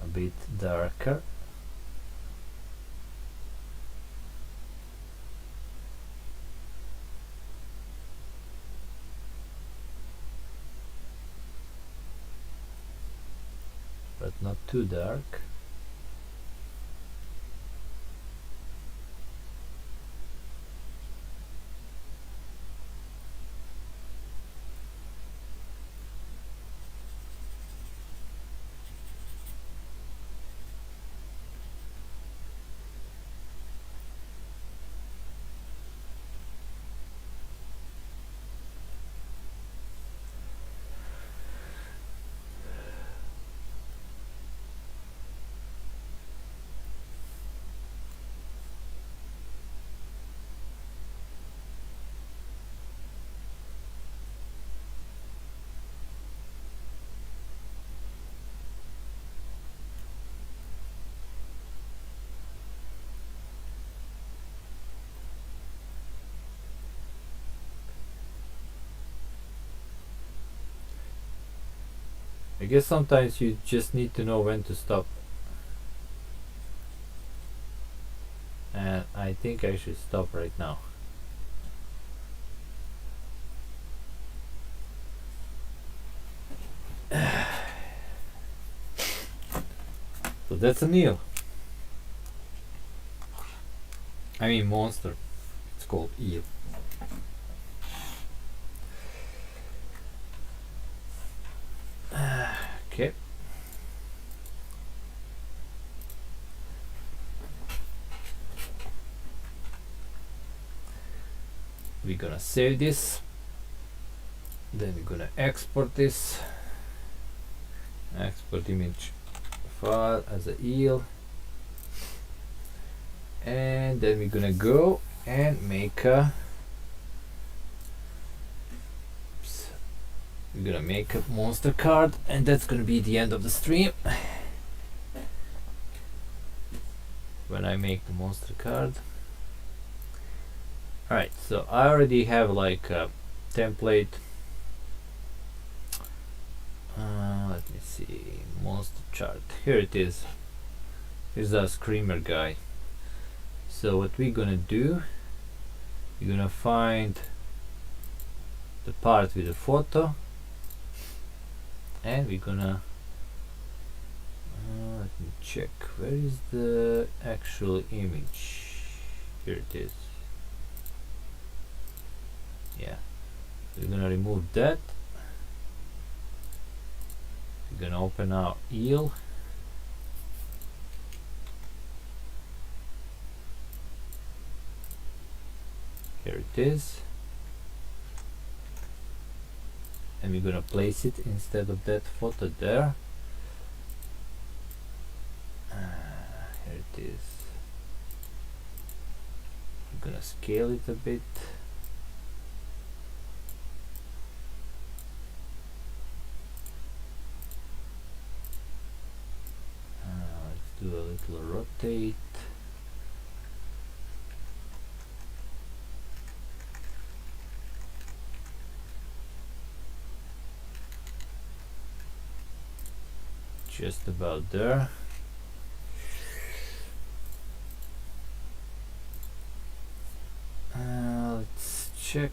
Speaker 1: a bit darker. But not too dark. I guess sometimes you just need to know when to stop. And I think I should stop right now. So that's a meal. I mean monster. It's called eel. Okay. We're gonna save this. Then we're gonna export this. Export image file as a eel. And then we're gonna go and make a we're gonna make a monster card, and that's gonna be the end of the stream when I make the monster card. Alright, so I already have like a template. Let me see, monster chart, here it is. Here's a screamer guy. So what we're gonna do, we're gonna find the part with the photo, and we're gonna let me check, where is the actual image? Here it is. Yeah, we're gonna remove that. We're gonna open our eel. Here it is. And we're gonna place it instead of that photo there. Here it is. I'm gonna scale it a bit. Let's do a little rotate. Just about there. Let's check.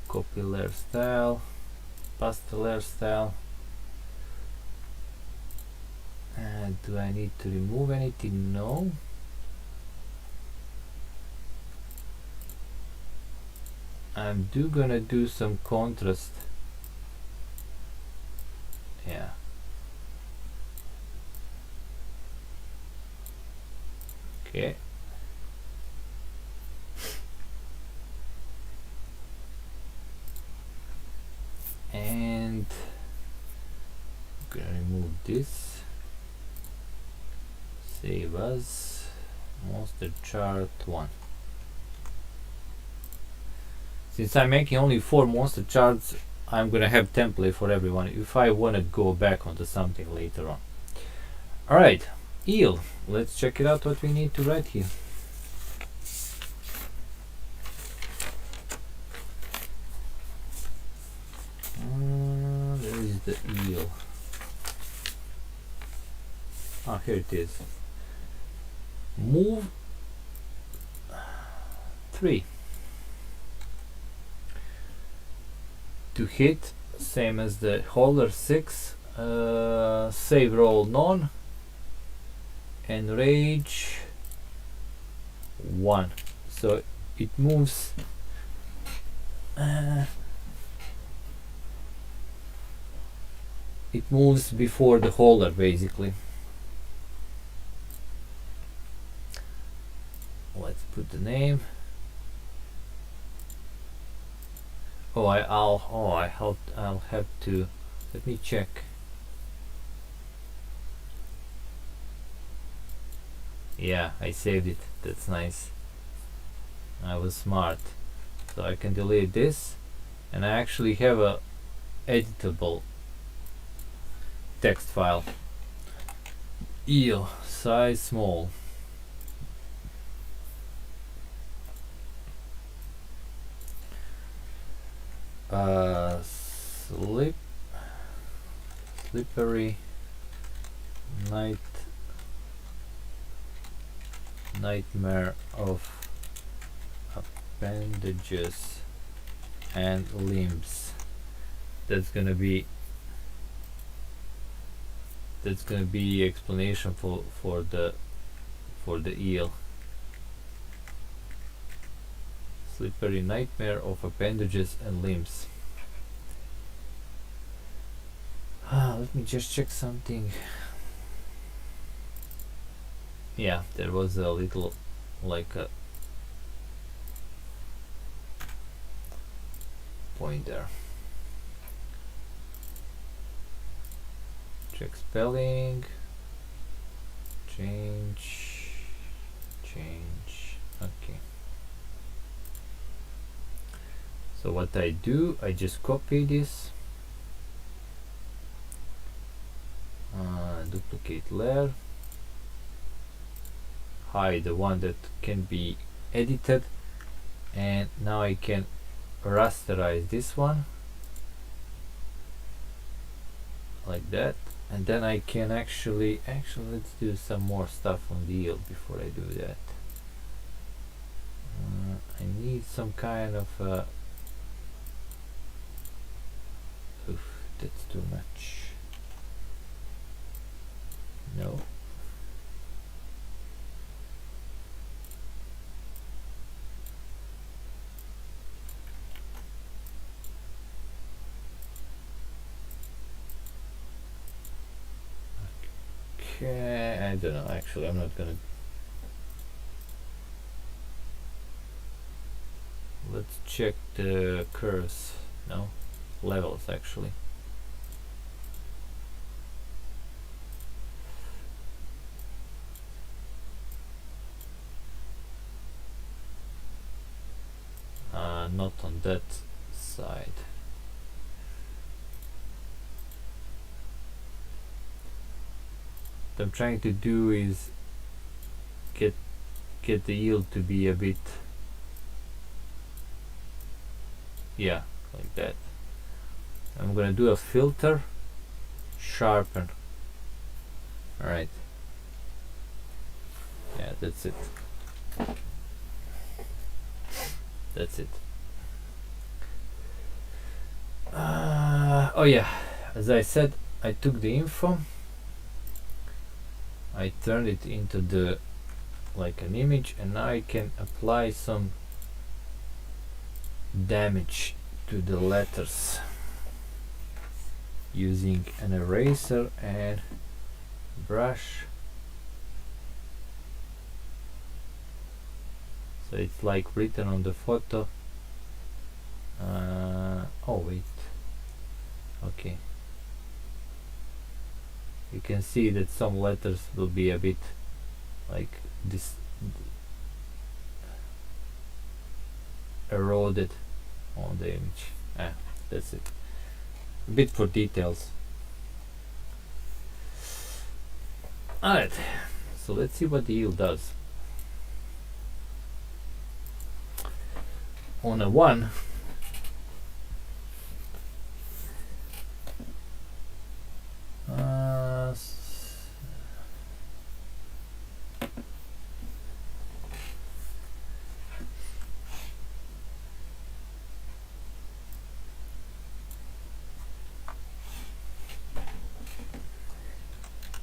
Speaker 1: Copy layer style, paste layer style. Do I need to remove anything? No. I'm gonna do some contrast. Yeah. Okay. And I'm gonna remove this. Save as monster chart 1. Since I'm making only 4 monster charts, I'm gonna have template for everyone if I wanna go back onto something later on. Alright, eel. Let's check it out what we need to write here. There is the eel. Ah, here it is. Move 3 to hit, same as the holder 6. Save roll none, and rage 1. So it moves before the holder basically. Let's put the name. I'll have to, let me check. Yeah, I saved it. That's nice. I was smart. So I can delete this, and I actually have a editable text file. Eel, size small. Slippery nightmare of appendages and limbs. That's gonna be explanation for for the eel. Slippery nightmare of appendages and limbs. Let me just check something. Yeah, there was a little like a point there. Check spelling. Change. Okay. So what I do, I just copy this. Duplicate layer. Hide the one that can be edited. And now I can rasterize this one. Like that. And then I can actually let's do some more stuff on the eel before I do that. I need some kind of oof, that's too much. No. Okay, I don't know, actually I'm not gonna. Let's check the curves. No, levels actually. Not on that side. What I'm trying to do is get the yield to be a bit, yeah, like that. I'm gonna do a filter, sharpen. All right. Yeah, that's it. That's it. Oh yeah, as I said, I took the info, I turned it into the like an image, and now I can apply some damage to the letters using an eraser and brush. So it's like written on the photo. Oh wait, okay, you can see that some letters will be a bit like this, eroded on the image. That's it, a bit for details. Alright, so let's see what the eel does. On a 1,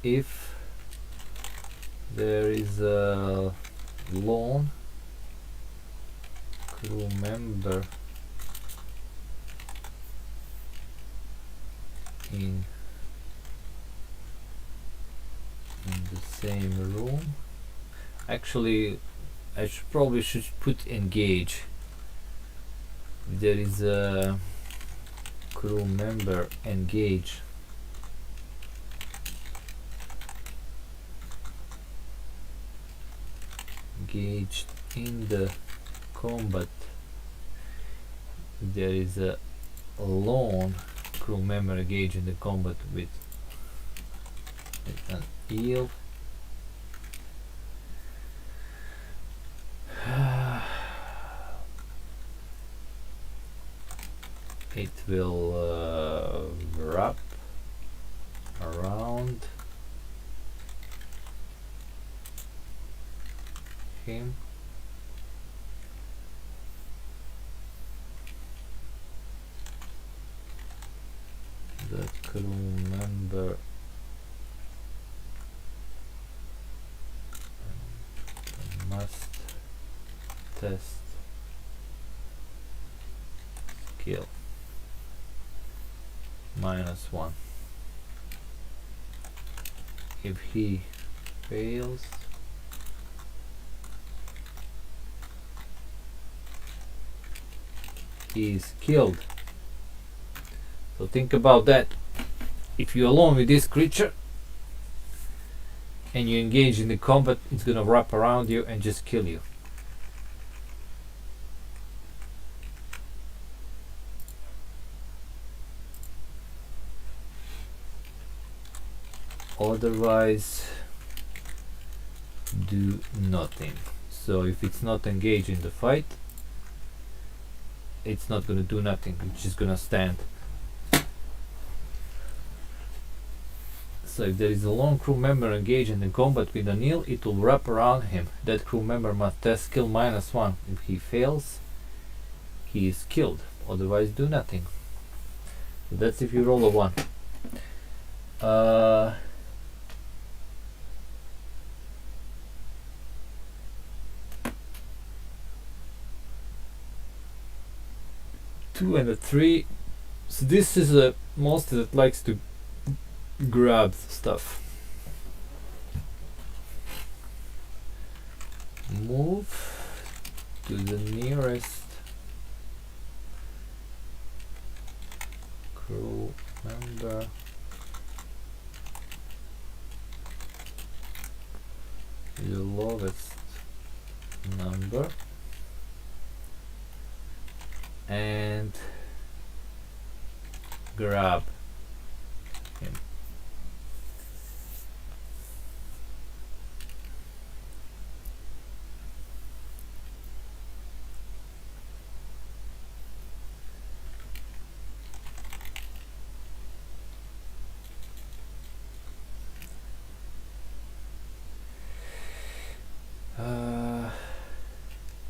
Speaker 1: if there is a lone crew member in the same room, actually I probably should put engage. If there is a crew member engaged in the combat, there is a lone crew member engaged in the combat with an eel, it will wrap around him. The crew member test skill -1. If he fails, he is killed. So think about that. If you're alone with this creature and you engage in the combat, it's gonna wrap around you and just kill you. Otherwise, do nothing. So if it's not engaged in the fight, it's not gonna do nothing. It's just gonna stand. So if there is a lone crew member engaged in the combat with Anil, it will wrap around him. That crew member must test skill -1. If he fails, he is killed. Otherwise, do nothing. So that's if you roll a 1. Two and a 3. So this is a monster that likes to grab stuff. Move to the nearest crew member. The lowest number and grab him.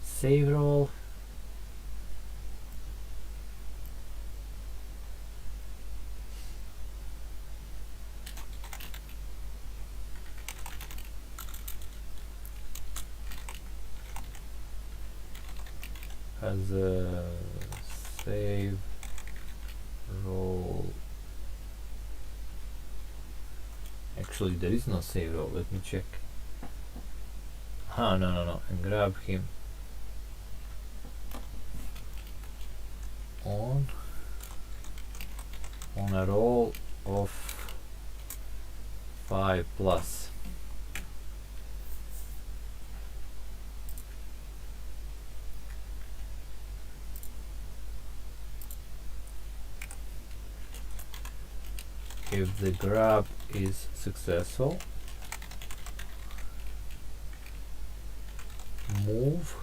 Speaker 1: Save roll. Has a save roll. Actually, there is no save roll. Let me check. No. And grab him on a roll of 5+. If the grab is successful, move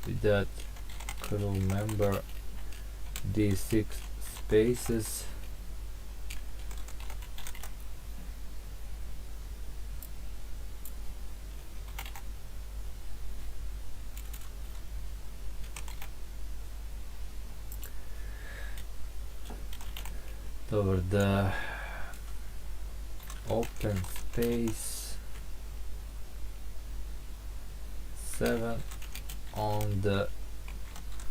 Speaker 1: with that crew member d6 spaces toward the open space 7 on the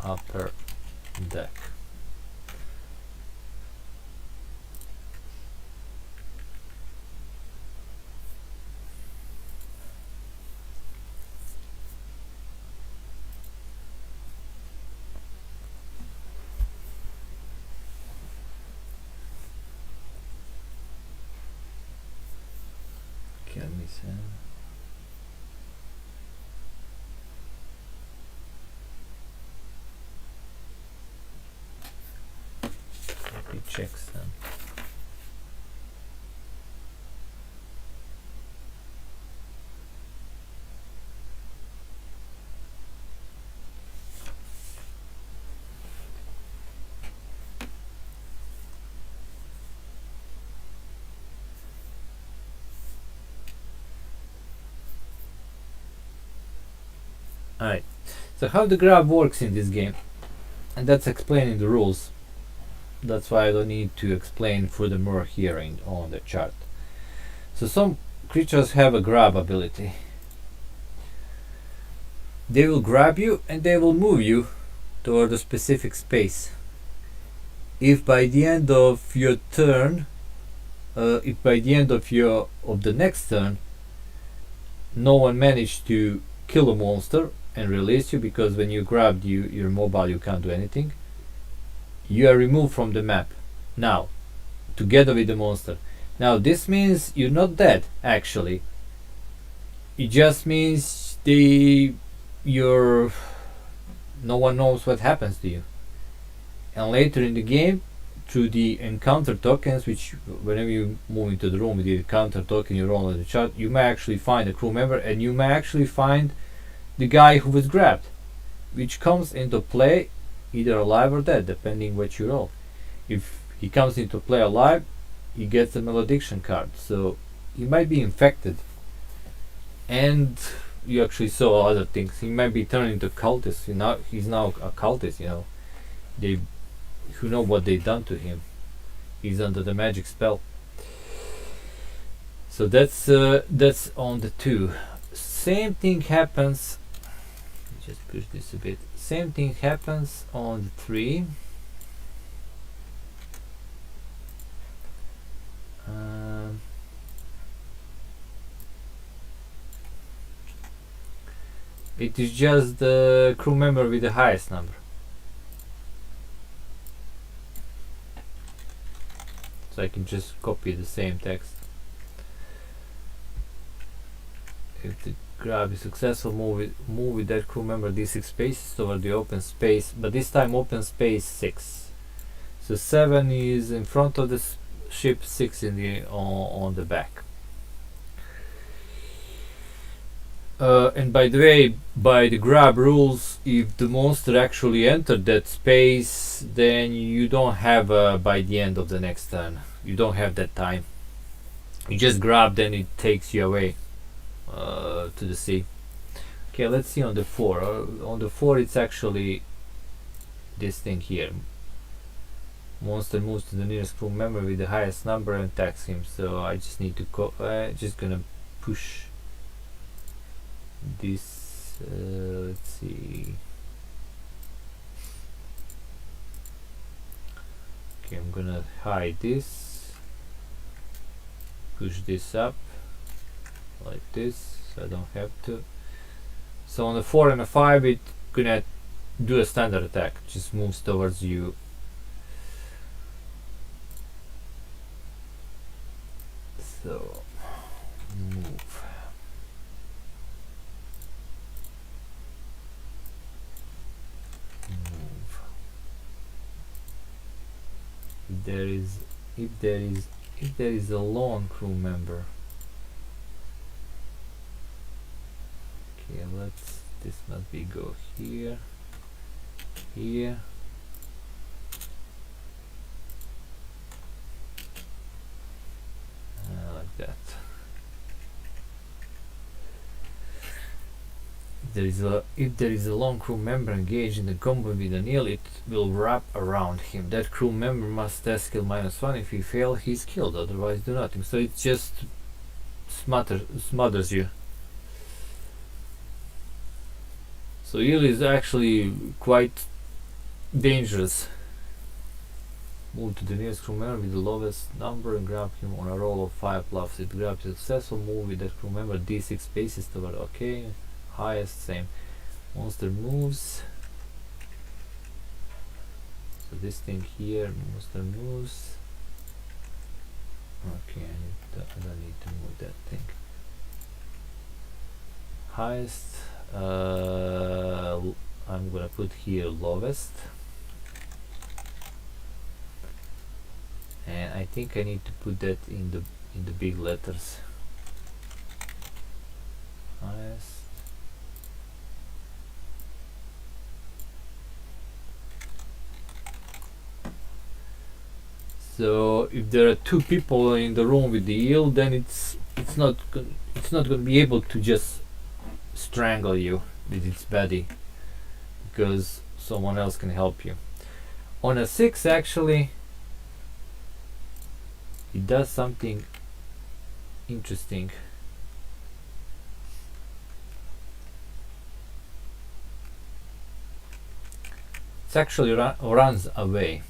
Speaker 1: upper deck. Can we send? He checks them. Alright, so how the grab works in this game, and that's explaining the rules. That's why I don't need to explain furthermore here on the chart. So some creatures have a grab ability. they will grab you and they will move you toward a specific space. If by the end of your turn, if by the end of the next turn, no one managed to kill a monster and release you, because when you grabbed, you're mobile, you can't do anything, you are removed from the map now, together with the monster. Now this means you're not dead actually. It just means no one knows what happens to you. And later in the game, through the encounter tokens, which whenever you move into the room with the encounter token, you roll on the chart, you may actually find a crew member, and you may actually find the guy who was grabbed, which comes into play either alive or dead, depending what you roll. If he comes into play alive, he gets a malediction card, so he might be infected. And you actually saw other things. He might be turned into cultist. He's now a cultist. They who know what they done to him. He's under the magic spell. So that's on the 2. Same thing happens. Just push this a bit. Same thing happens on the 3. It is just the crew member with the highest number. So I can just copy the same text. If the grab is successful, move with that crew member d6 spaces toward the open space, but this time open space 6. So 7 is in front of the ship, 6 on the back. And by the way, by the grab rules, if the monster actually entered that space, then you don't have by the end of the next turn. You don't have that time. You just grab, then it takes you away to the sea. Okay, let's see on the 4. On the 4, it's actually this thing here. Monster moves to the nearest crew member with the highest number and attacks him. So I just need to just gonna push this. Let's see. Okay, I'm gonna hide this, push this up like this, so I don't have to. So on the 4 and a 5, it's gonna do a standard attack, just moves towards you. So move. If there is a lone crew member. Okay, this must be go here, like that. If there is a lone crew member engaged in the combat with an eel, it will wrap around him. That crew member must test skill -1. If he fails, he's killed. Otherwise, do nothing. So it just smothers you. So eel is actually quite dangerous. Move to the nearest crew member with the lowest number and grab him on a roll of 5 bluffs. If grab successful, move with that crew member d6 spaces toward okay. Highest, same. Monster moves. So this thing here, monster moves. Okay, I don't need to move that thing. Highest. I'm gonna put here lowest. And I think I need to put that in the big letters. Highest. So if there are 2 people in the room with the eel, then it's not going to be able to just strangle you with its body, because someone else can help you. On a 6, actually, it does something interesting. it actually runs away.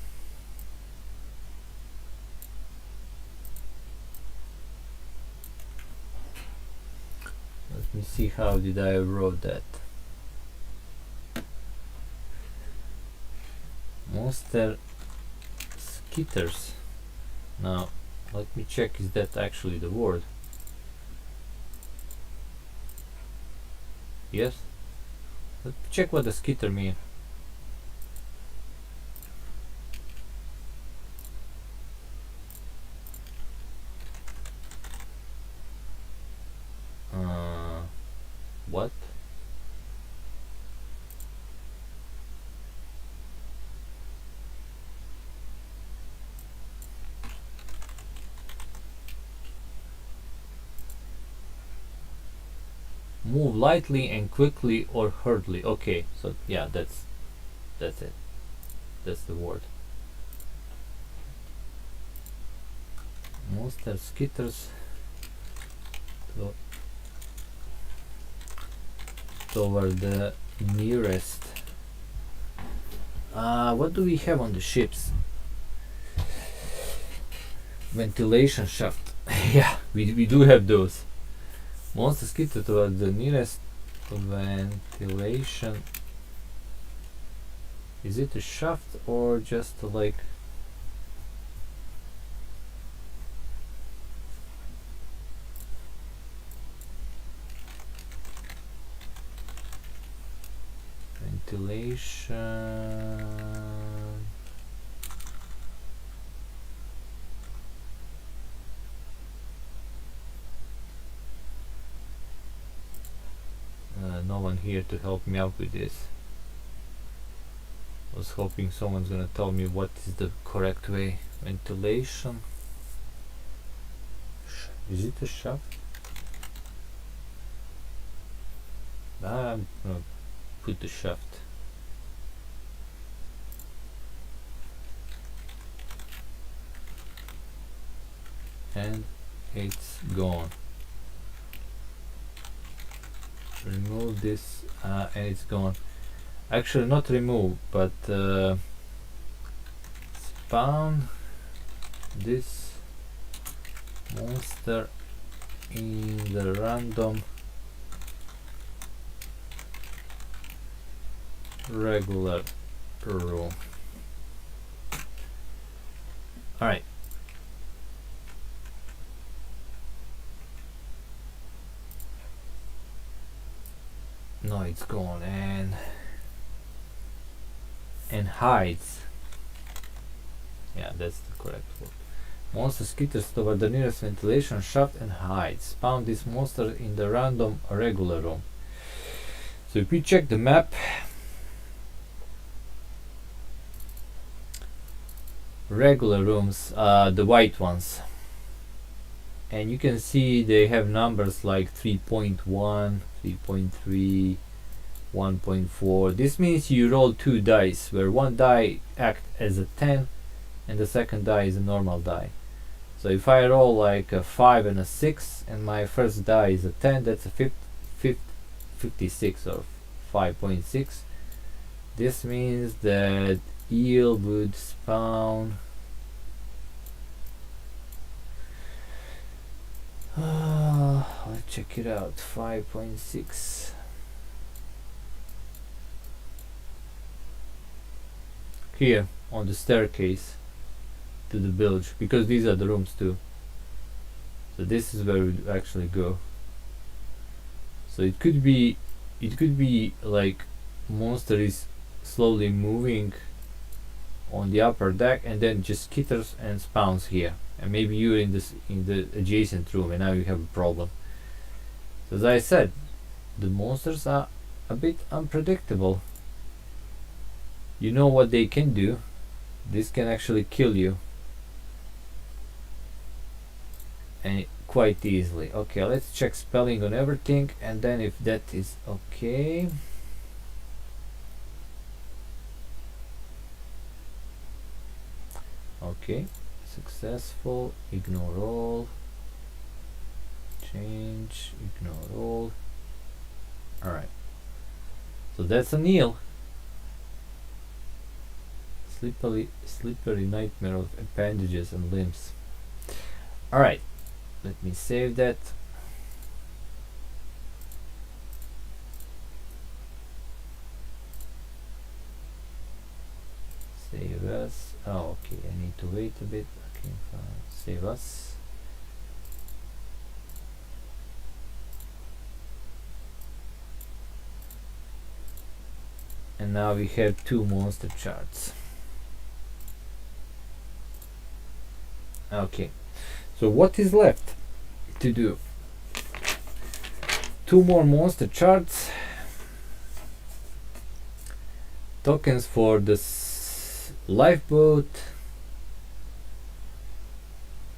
Speaker 1: Let me see how did I wrote that. Monster skitters. Now let me check, is that actually the word? Yes. Let's check what the skitter mean. What? Move lightly and quickly or hurriedly. Okay, so yeah, that's it. That's the word. Monster skitters toward the nearest. What do we have on the ships? Ventilation shaft. Yeah, we do have those. Monster skitter toward the nearest ventilation. Is it a shaft or just like ventilation? No one here to help me out with this. I was hoping someone's gonna tell me what is the correct way. Ventilation. Is it a shaft? I'm gonna put the shaft. And it's gone. Remove this and it's gone. Actually not remove, but spawn this monster in the random regular room. Alright. No, it's gone and hides. Yeah, that's the correct word. Monster skitters toward the nearest ventilation shaft and hides. Spawn this monster in the random regular room. So if we check the map, regular rooms, the white ones, and you can see they have numbers like 3.1, 3.3, 1.4. This means you roll two dice, where one die act as a 10 and the second die is a normal die. So if I roll like a 5 and a 6 and my first die is a 10, that's a 56 or 5.6. This means that eel would spawn let's check it out. 5.6 here on the staircase to the bilge, because these are the rooms too. So this is where we actually go. So it could be like monster is slowly moving on the upper deck and then just skitters and spawns here, and maybe you're in the adjacent room and now you have a problem. So as I said, the monsters are a bit unpredictable. You know what they can do. This can actually kill you, and quite easily. Okay, let's check spelling on everything, and then if that is okay. Okay, successful. Ignore all. Change. Ignore all. Alright. So that's an eel. slippery nightmare of appendages and limbs. Alright, let me save that. Save us. Oh, okay, I need to wait a bit. Okay, fine. Save us. And now we have two monster charts. Okay, so what is left to do? Two more monster charts, tokens for the lifeboat,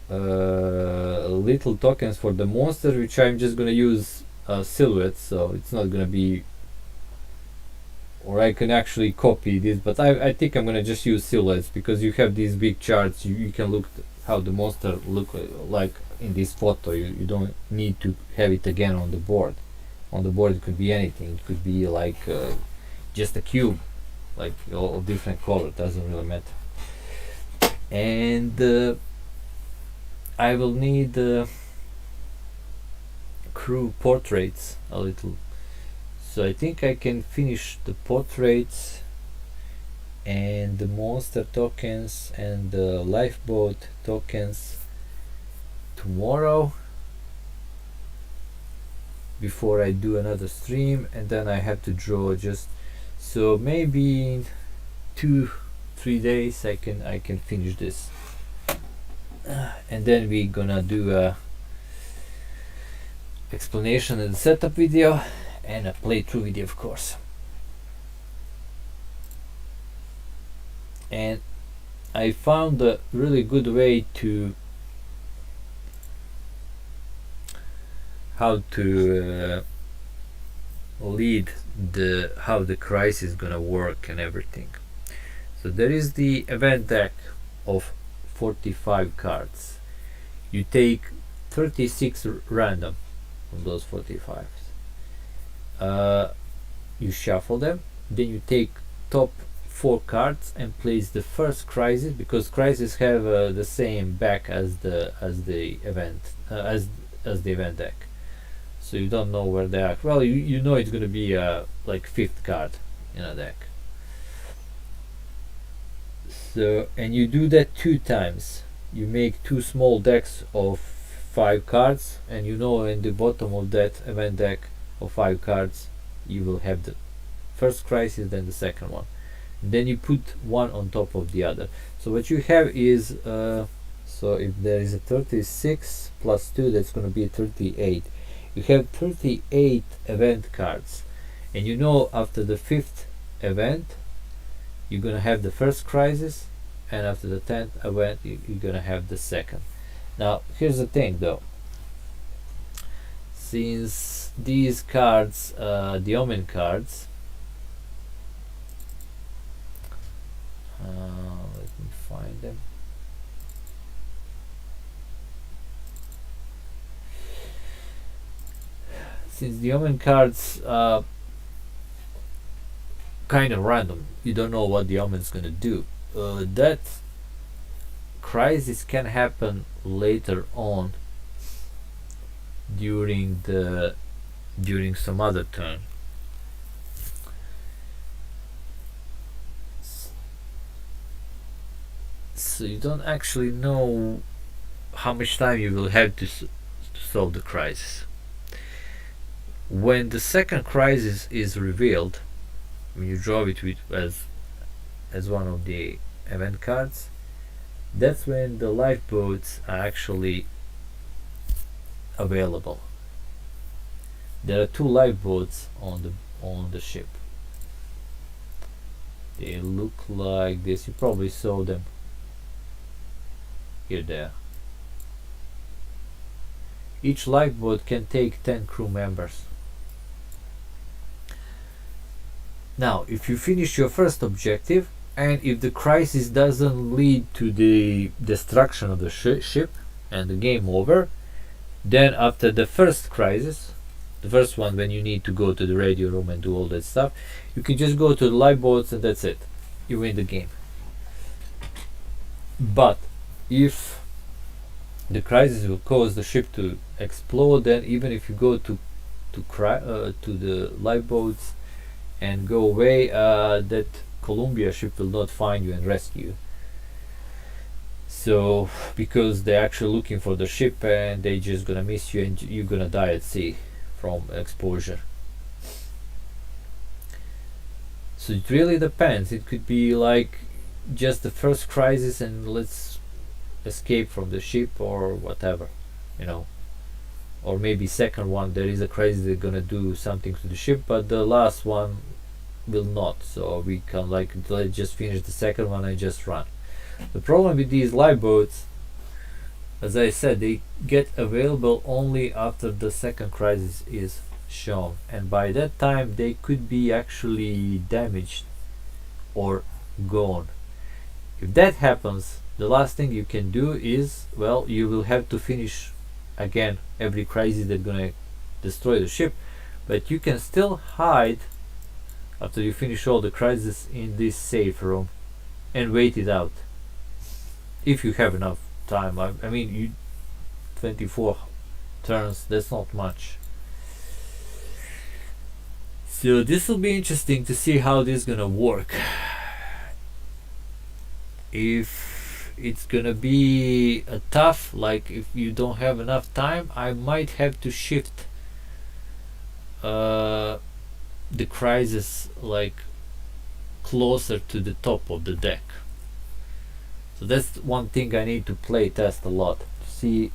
Speaker 1: little tokens for the monster, which I'm just gonna use silhouettes, so it's not gonna be, or I can actually copy this, but I think I'm gonna just use silhouettes, because you have these big charts, you can look how the monster look like in this photo. You don't need to have it again on the board. On the board it could be anything. It could be like just a cube, like all different color, doesn't really matter. And I will need crew portraits a little, so I think I can finish the portraits and the monster tokens and the lifeboat tokens tomorrow before I do another stream, and then I have to draw just, so maybe in 2-3 days I can finish this, and then we're gonna do a explanation and setup video and a playthrough video, of course. And I found a really good way to how to lead how the crisis is gonna work and everything. So there is the event deck of 45 cards. You take 36 random from those 45. You shuffle them, then you take top 4 cards and place the first crisis, because crises have the same back as the event as the event deck, so you don't know where they are. Well, you know it's going to be like 5th card in a deck. So, and you do that 2 times. You make 2 small decks of 5 cards, and you know in the bottom of that event deck of 5 cards you will have the first crisis, then the second one. Then you put one on top of the other. So what you have is so if there is a 36 plus 2, that's going to be 38. You have 38 event cards, and you know after the 5th event you're going to have the first crisis, and after the 10th event you're going to have the second. Now here's the thing though, since these cards, the Omen cards, let me find them. Since the Omen cards kind of random, you don't know what the Omen's gonna do. That crisis can happen later on during some other turn. So you don't actually know how much time you will have to solve the crisis. When the second crisis is revealed, when you draw it as one of the event cards, that's when the lifeboats are actually available. There are 2 lifeboats on the ship. They look like this. You probably saw them. Here they are. Each lifeboat can take 10 crew members. Now, if you finish your first objective, and if the crisis doesn't lead to the destruction of the ship and the game over, then after the first crisis, the first one when you need to go to the radio room and do all that stuff, you can just go to the lifeboats and that's it. You win the game. But if the crisis will cause the ship to explode, then even if you go to the lifeboats and go away, that Columbia ship will not find you and rescue you. So because they're actually looking for the ship and they just gonna miss you and you're gonna die at sea from exposure. So it really depends. It could be like just the first crisis and let's escape from the ship or whatever, you know. Or maybe second one there is a crisis they're gonna do something to the ship, but the last one will not. So we can like let's just finish the second one and just run. The problem with these lifeboats, as I said, they get available only after the second crisis is shown, and by that time they could be actually damaged or gone. If that happens, the last thing you can do is, well, you will have to finish again every crisis that's gonna destroy the ship, but you can still hide after you finish all the crises in this safe room and wait it out if you have enough time. I mean, 24 turns, that's not much. So this will be interesting to see how this is gonna work. If it's gonna be a tough, like if you don't have enough time, I might have to shift the crisis like closer to the top of the deck. So that's one thing I need to play test a lot to see.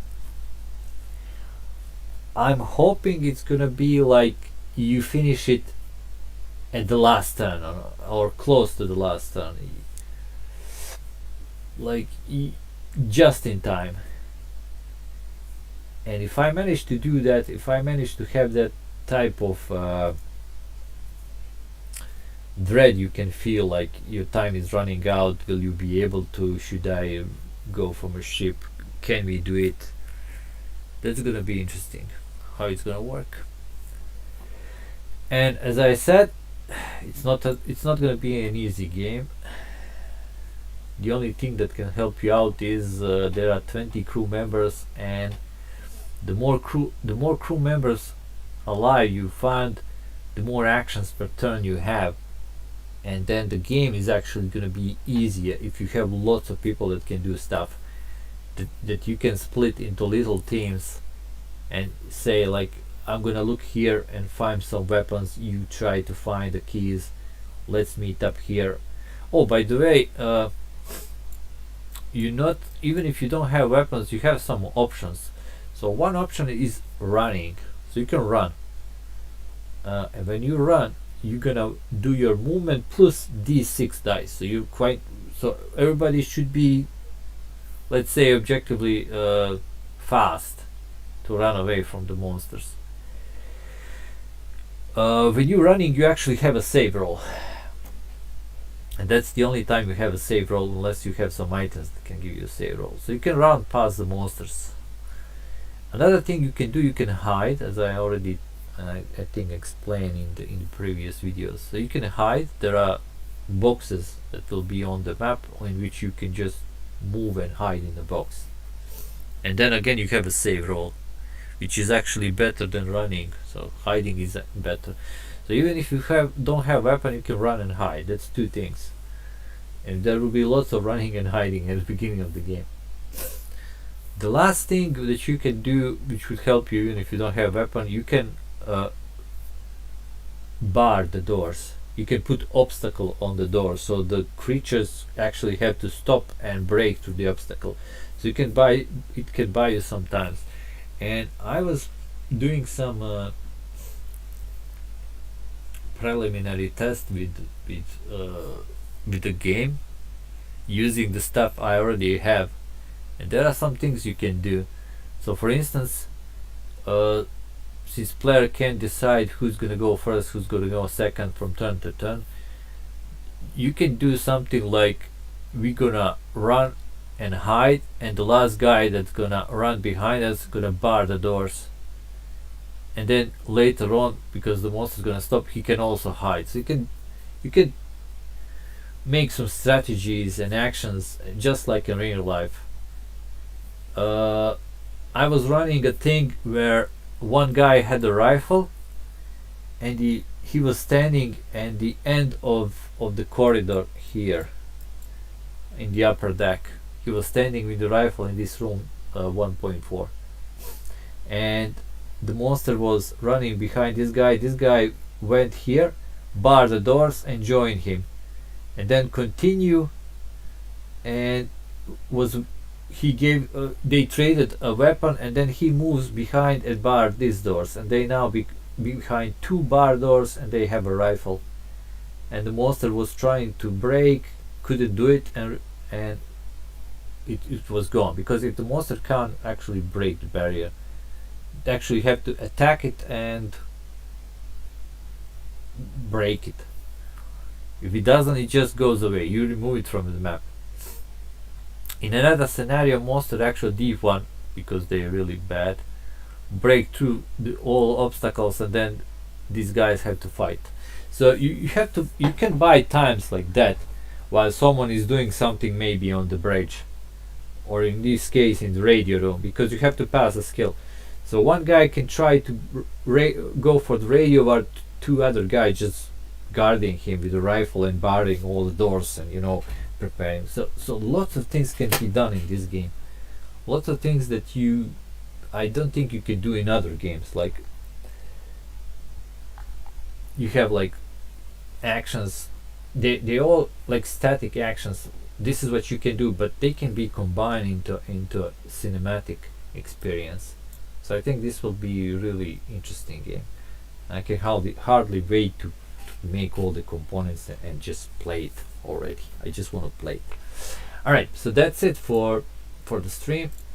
Speaker 1: I'm hoping it's gonna be like you finish it at the last turn or close to the last turn, like just in time. And if I manage to do that, if I manage to have that type of dread, you can feel like your time is running out. Will you be able to? Should I go from a ship? Can we do it? That's gonna be interesting how it's gonna work. And as I said, it's not gonna be an easy game. The only thing that can help you out is there are 20 crew members, and the more crew members alive you find, the more actions per turn you have, and then the game is actually going to be easier if you have lots of people that can do stuff, that you can split into little teams and say like, I'm going to look here and find some weapons, you try to find the keys, let's meet up here. Oh, by the way, you not, even if you don't have weapons, you have some options. So one option is running, so you can run, and when you run you're gonna do your movement plus d6 dice, so you're quite, so everybody should be, let's say, objectively fast to run away from the monsters. When you're running you actually have a save roll, and that's the only time you have a save roll, unless you have some items that can give you a save roll, so you can run past the monsters. Another thing you can do, you can hide, as I already I think explained in the previous videos. So you can hide. There are boxes that will be on the map in which you can just move and hide in the box, and then again you have a save roll, which is actually better than running. So hiding is better. So even if you don't have weapon, you can run and hide. That's two things, and there will be lots of running and hiding at the beginning of the game. The last thing that you can do, which would help you even if you don't have weapon, you can bar the doors. You can put obstacle on the door, so the creatures actually have to stop and break through the obstacle. So you can buy, it can buy you sometimes. And I was doing some preliminary test with the game using the stuff I already have, and there are some things you can do. So for instance, since player can decide who's gonna go first, who's gonna go second from turn to turn, you can do something like, we're gonna run and hide, and the last guy that's gonna run behind us gonna bar the doors, and then later on, because the monster's gonna stop, he can also hide. So you can make some strategies and actions just like in real life. I was running a thing where one guy had a rifle, and he was standing at the end of the corridor here in the upper deck. He was standing with the rifle in this room 1.4, and the monster was running behind this guy. This guy went here, barred the doors, and joined him, and then continue, and was he gave they traded a weapon, and then he moves behind and barred these doors, and they now behind two bar doors, and they have a rifle, and the monster was trying to break, couldn't do it, and it was gone, because if the monster can't actually break the barrier, actually have to attack it and break it. If it doesn't, it just goes away. You remove it from the map. In another scenario, monster actually D1, because they're really bad, break through all obstacles, and then these guys have to fight. So you can buy times like that while someone is doing something, maybe on the bridge, or in this case in the radio room, because you have to pass a skill. So one guy can try to go for the radio, while two other guys just guarding him with a rifle and barring all the doors, and preparing. So lots of things can be done in this game. Lots of things that I don't think you can do in other games. Like, you have like actions, they all like static actions. This is what you can do, but they can be combined into a cinematic experience. So I think this will be a really interesting game. I can hardly wait to make all the components and just play it already. I just want to play it. Alright, so that's it for the stream.